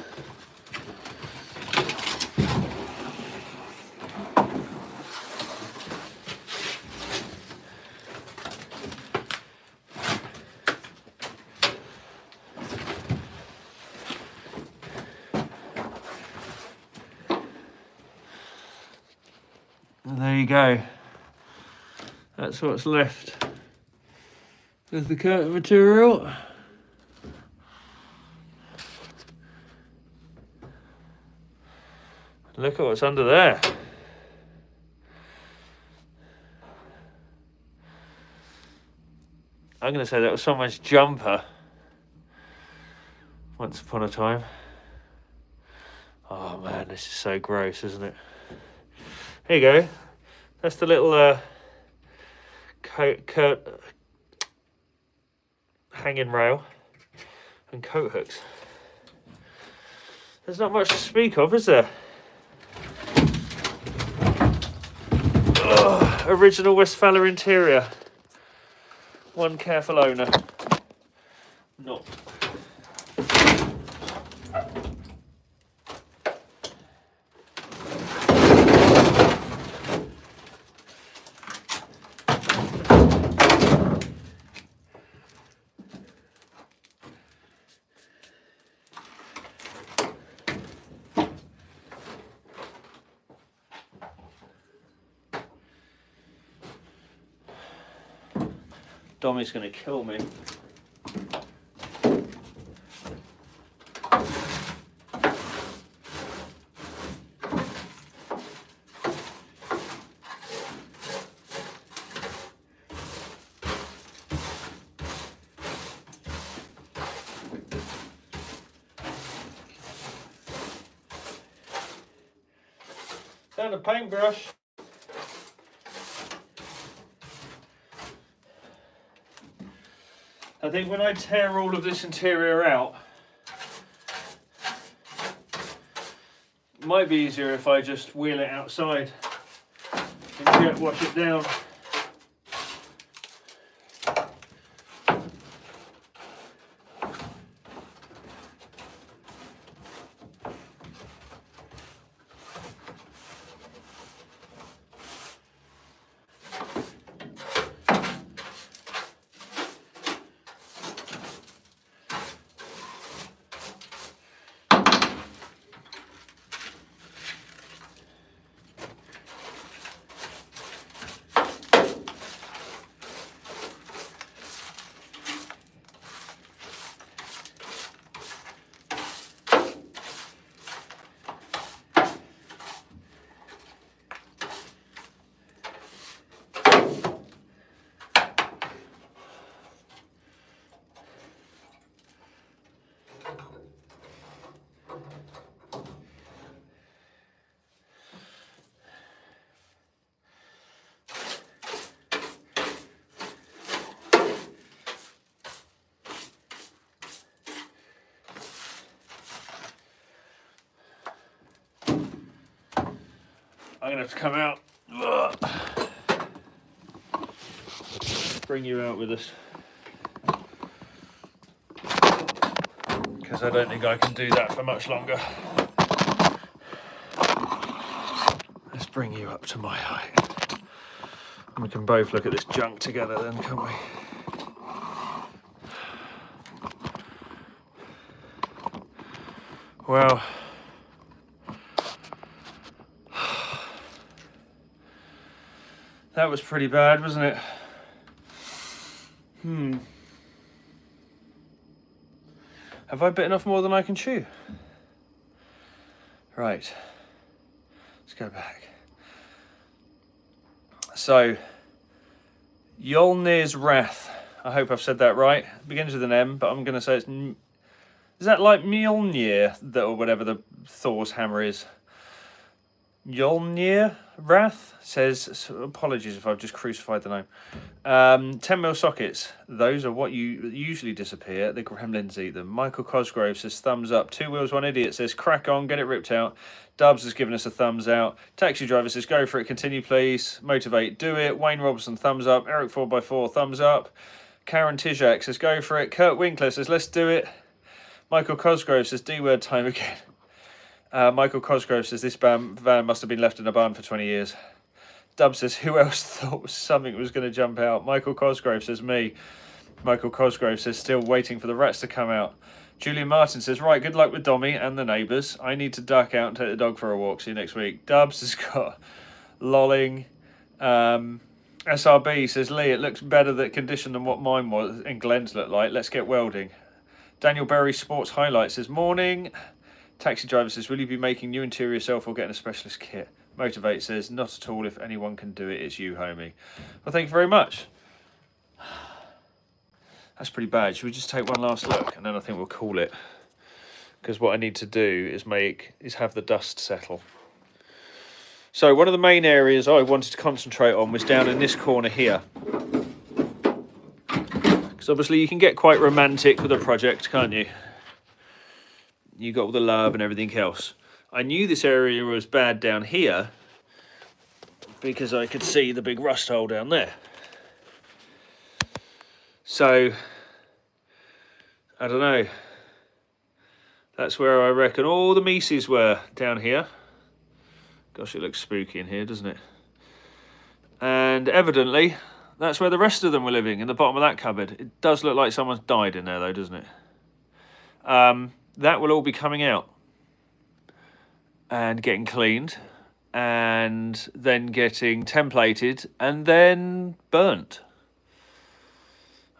And there you go. That's what's left. There's the curtain material. Look at what's under there. I'm going to say that was someone's jumper once upon a time. Oh man, this is so gross, isn't it? Here you go. That's the little hanging rail and coat hooks. There's not much to speak of, is there? Oh, original Westfalia interior. One careful owner. Not. Dommy's going to kill me. Found a paintbrush. I think when I tear all of this interior out, it might be easier if I just wheel it outside and wash it down. I'm going to have to come out. Ugh. Bring you out with us. Because I don't think I can do that for much longer. Let's bring you up to my height. And we can both look at this junk together then, can't we? Well, that was pretty bad, wasn't it? Have I bitten off more than I can chew? Right. Let's go back. So, Yolnir's Wrath. I hope I've said that right. It begins with an M, but I'm going to say it's... Is that like Mjolnir, or whatever the Thor's hammer is? Yolnir Wrath says, apologies if I've just crucified the name. 10mm sockets. Those are what you usually disappear. The gremlins eat them. Michael Cosgrove says thumbs up. Two Wheels One Idiot says crack on, get it ripped out. Dubs has given us a thumbs out. Taxi Driver says go for it, continue please. Motivate, do it. Wayne Robinson thumbs up. Eric 4x4 thumbs up. Karen Tijak says go for it. Kurt Winkler says let's do it. Michael Cosgrove says D-word time again. Michael Cosgrove says this van must have been left in a barn for 20 years. Dub says who else thought something was going to jump out? Michael Cosgrove says me. Michael Cosgrove says still waiting for the rats to come out. Julian Martin says right, good luck with Dommy and the neighbours. I need to duck out and take the dog for a walk. See you next week. Dubs has got lolling. SRB says Leigh, it looks better that condition than what mine was and Glenn's looked like. Let's get welding. Daniel Berry Sports Highlights says morning. Taxi Driver says will you be making new interior yourself or getting a specialist kit? Motivate says not at all, if anyone can do it it's you homie. Well, thank you very much. That's pretty bad. Should we just take one last look and then I think we'll call it, because what I need to do is have the dust settle. So one of the main areas I wanted to concentrate on was down in this corner here, because obviously you can get quite romantic with a project, can't you? You got all the love and everything else. I knew this area was bad down here because I could see the big rust hole down there. So, I don't know. That's where I reckon all the Mises were, down here. Gosh, it looks spooky in here, doesn't it? And evidently, that's where the rest of them were living, in the bottom of that cupboard. It does look like someone's died in there though, doesn't it? That will all be coming out and getting cleaned and then getting templated and then burnt,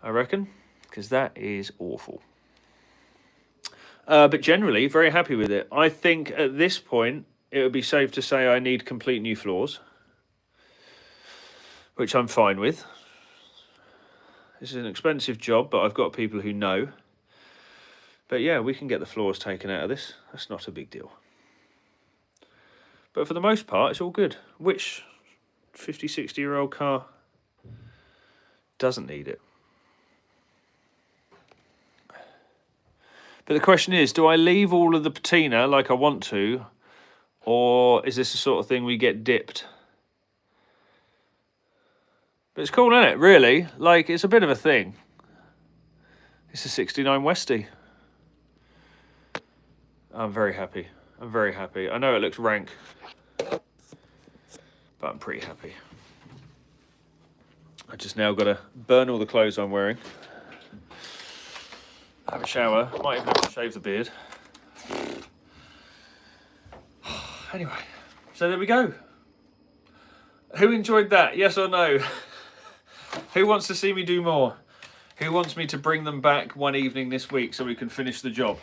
I reckon, because that is awful. But generally, very happy with it. I think at this point, it would be safe to say I need complete new floors, which I'm fine with. This is an expensive job, but I've got people who know. But yeah, we can get the floors taken out of this. That's not a big deal. But for the most part, it's all good. Which 50, 60-year-old car doesn't need it? But the question is, do I leave all of the patina like I want to, or is this the sort of thing we get dipped? But it's cool, isn't it, really? Like, it's a bit of a thing. It's a 69 Westie. I'm very happy. I'm very happy. I know it looks rank, but I'm pretty happy. I just now got to burn all the clothes I'm wearing, have a shower, might even have to shave the beard. Anyway, so there we go. Who enjoyed that? Yes or no? Who wants to see me do more? Who wants me to bring them back one evening this week so we can finish the job?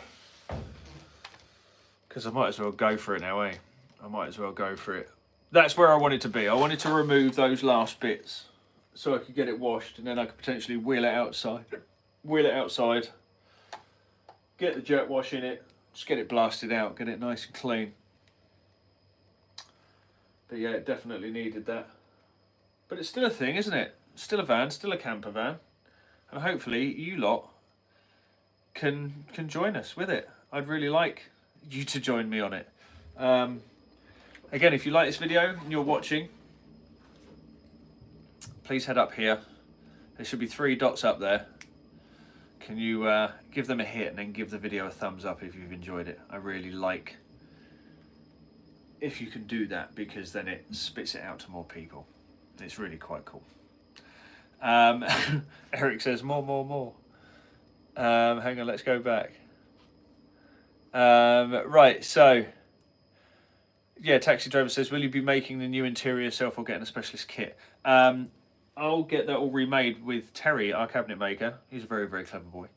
Because I might as well go for it now, eh? I might as well go for it. That's where I wanted to be. I wanted to remove those last bits so I could get it washed, and then I could potentially wheel it outside. Wheel it outside. Get the jet wash in it. Just get it blasted out. Get it nice and clean. But yeah, it definitely needed that. But it's still a thing, isn't it? Still a van, still a camper van. And hopefully you lot can join us with it. I'd really like you to join me on it. Again, if you like this video and you're watching, please head up here. There should be 3 dots up there. Can you give them a hit and then give the video a thumbs up if you've enjoyed it? I really like if you can do that, because then it spits it out to more people. It's really quite cool. Eric says more. Hang on, let's go back. Right, so yeah, Taxi Driver says, will you be making the new interior yourself or getting a specialist kit? I'll get that all remade with Terry, our cabinet maker. He's a very, very clever boy.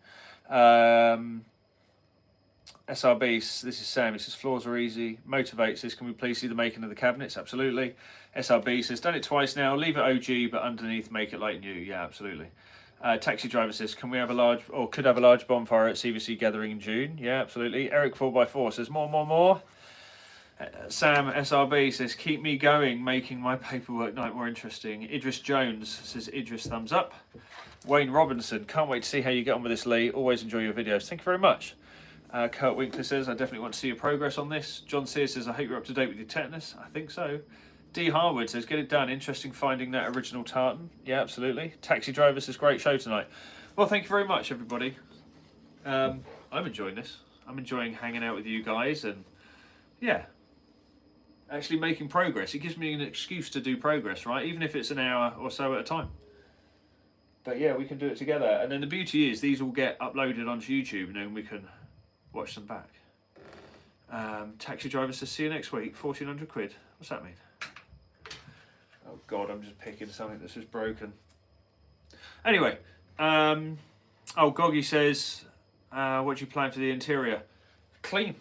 SRB, this is Sam, he says, floors are easy. Motivate says, can we please see the making of the cabinets? Absolutely. SRB says, done it twice now, leave it OG, but underneath make it like new. Yeah, absolutely. Taxi Driver says, can we have a large, or could have a large bonfire at CVC gathering in June? Yeah, absolutely. Eric 4x4 says, more. Sam SRB says, keep me going, making my paperwork night more interesting. Idris Jones says, Idris, thumbs up. Wayne Robinson, can't wait to see how you get on with this, Leigh. Always enjoy your videos. Thank you very much. Kurt Winkler says, I definitely want to see your progress on this. John Sears says, I hope you're up to date with your tetanus. I think so. D. Harwood says, get it done. Interesting finding that original tartan. Yeah, absolutely. Taxi Driver says, great show tonight. Well, thank you very much, everybody. I'm enjoying this. I'm enjoying hanging out with you guys and, yeah, actually making progress. It gives me an excuse to do progress, right? Even if it's an hour or so at a time. But yeah, we can do it together. And then the beauty is these will get uploaded onto YouTube and then we can watch them back. Taxi Driver says, see you next week. 1,400 quid. What's that mean? Oh God, I'm just picking something that's just broken. Anyway, Goggy says, what do you plan for the interior? Clean,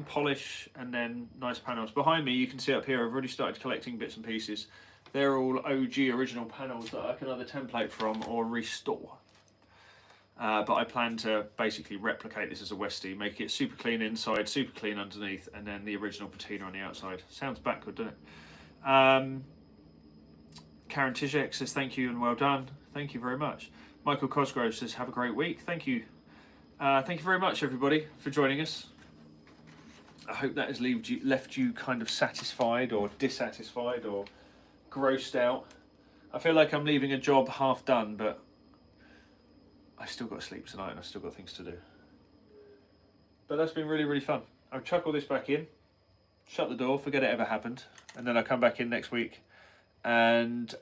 polish, and then nice panels. Behind me, you can see up here, I've already started collecting bits and pieces. They're all OG original panels that I can either template from or restore. But I plan to basically replicate this as a Westie, make it super clean inside, super clean underneath, and then the original patina on the outside. Sounds backward, doesn't it? Karen Tijek says, thank you and well done. Thank you very much. Michael Cosgrove says, have a great week. Thank you. Thank you very much, everybody, for joining us. I hope that has left you kind of satisfied or dissatisfied or grossed out. I feel like I'm leaving a job half done, but I still got to sleep tonight and I've still got things to do. But that's been really, really fun. I'll chuck all this back in, shut the door, forget it ever happened, and then I'll come back in next week and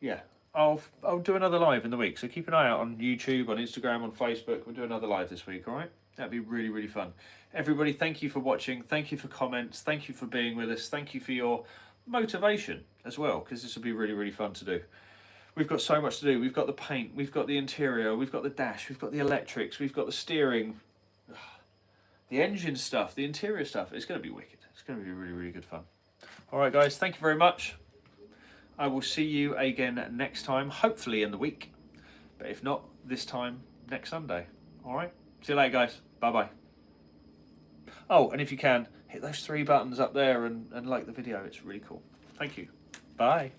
yeah, I'll do another live in the week, so keep an eye out on YouTube, on Instagram, on Facebook. We'll do another live this week, all right? That'd be really, really fun. Everybody, thank you for watching. Thank you for comments. Thank you for being with us. Thank you for your motivation as well, because this will be really, really fun to do. We've got so much to do. We've got the paint, we've got the interior, we've got the dash, we've got the electrics, we've got the steering, the engine stuff, the interior stuff. It's going to be wicked. It's going to be really, really good fun. All right, guys, thank you very much. I will see you again next time, hopefully in the week. But if not, this time next Sunday. All right? See you later, guys. Bye-bye. Oh, and if you can, hit those 3 buttons up there and like the video. It's really cool. Thank you. Bye.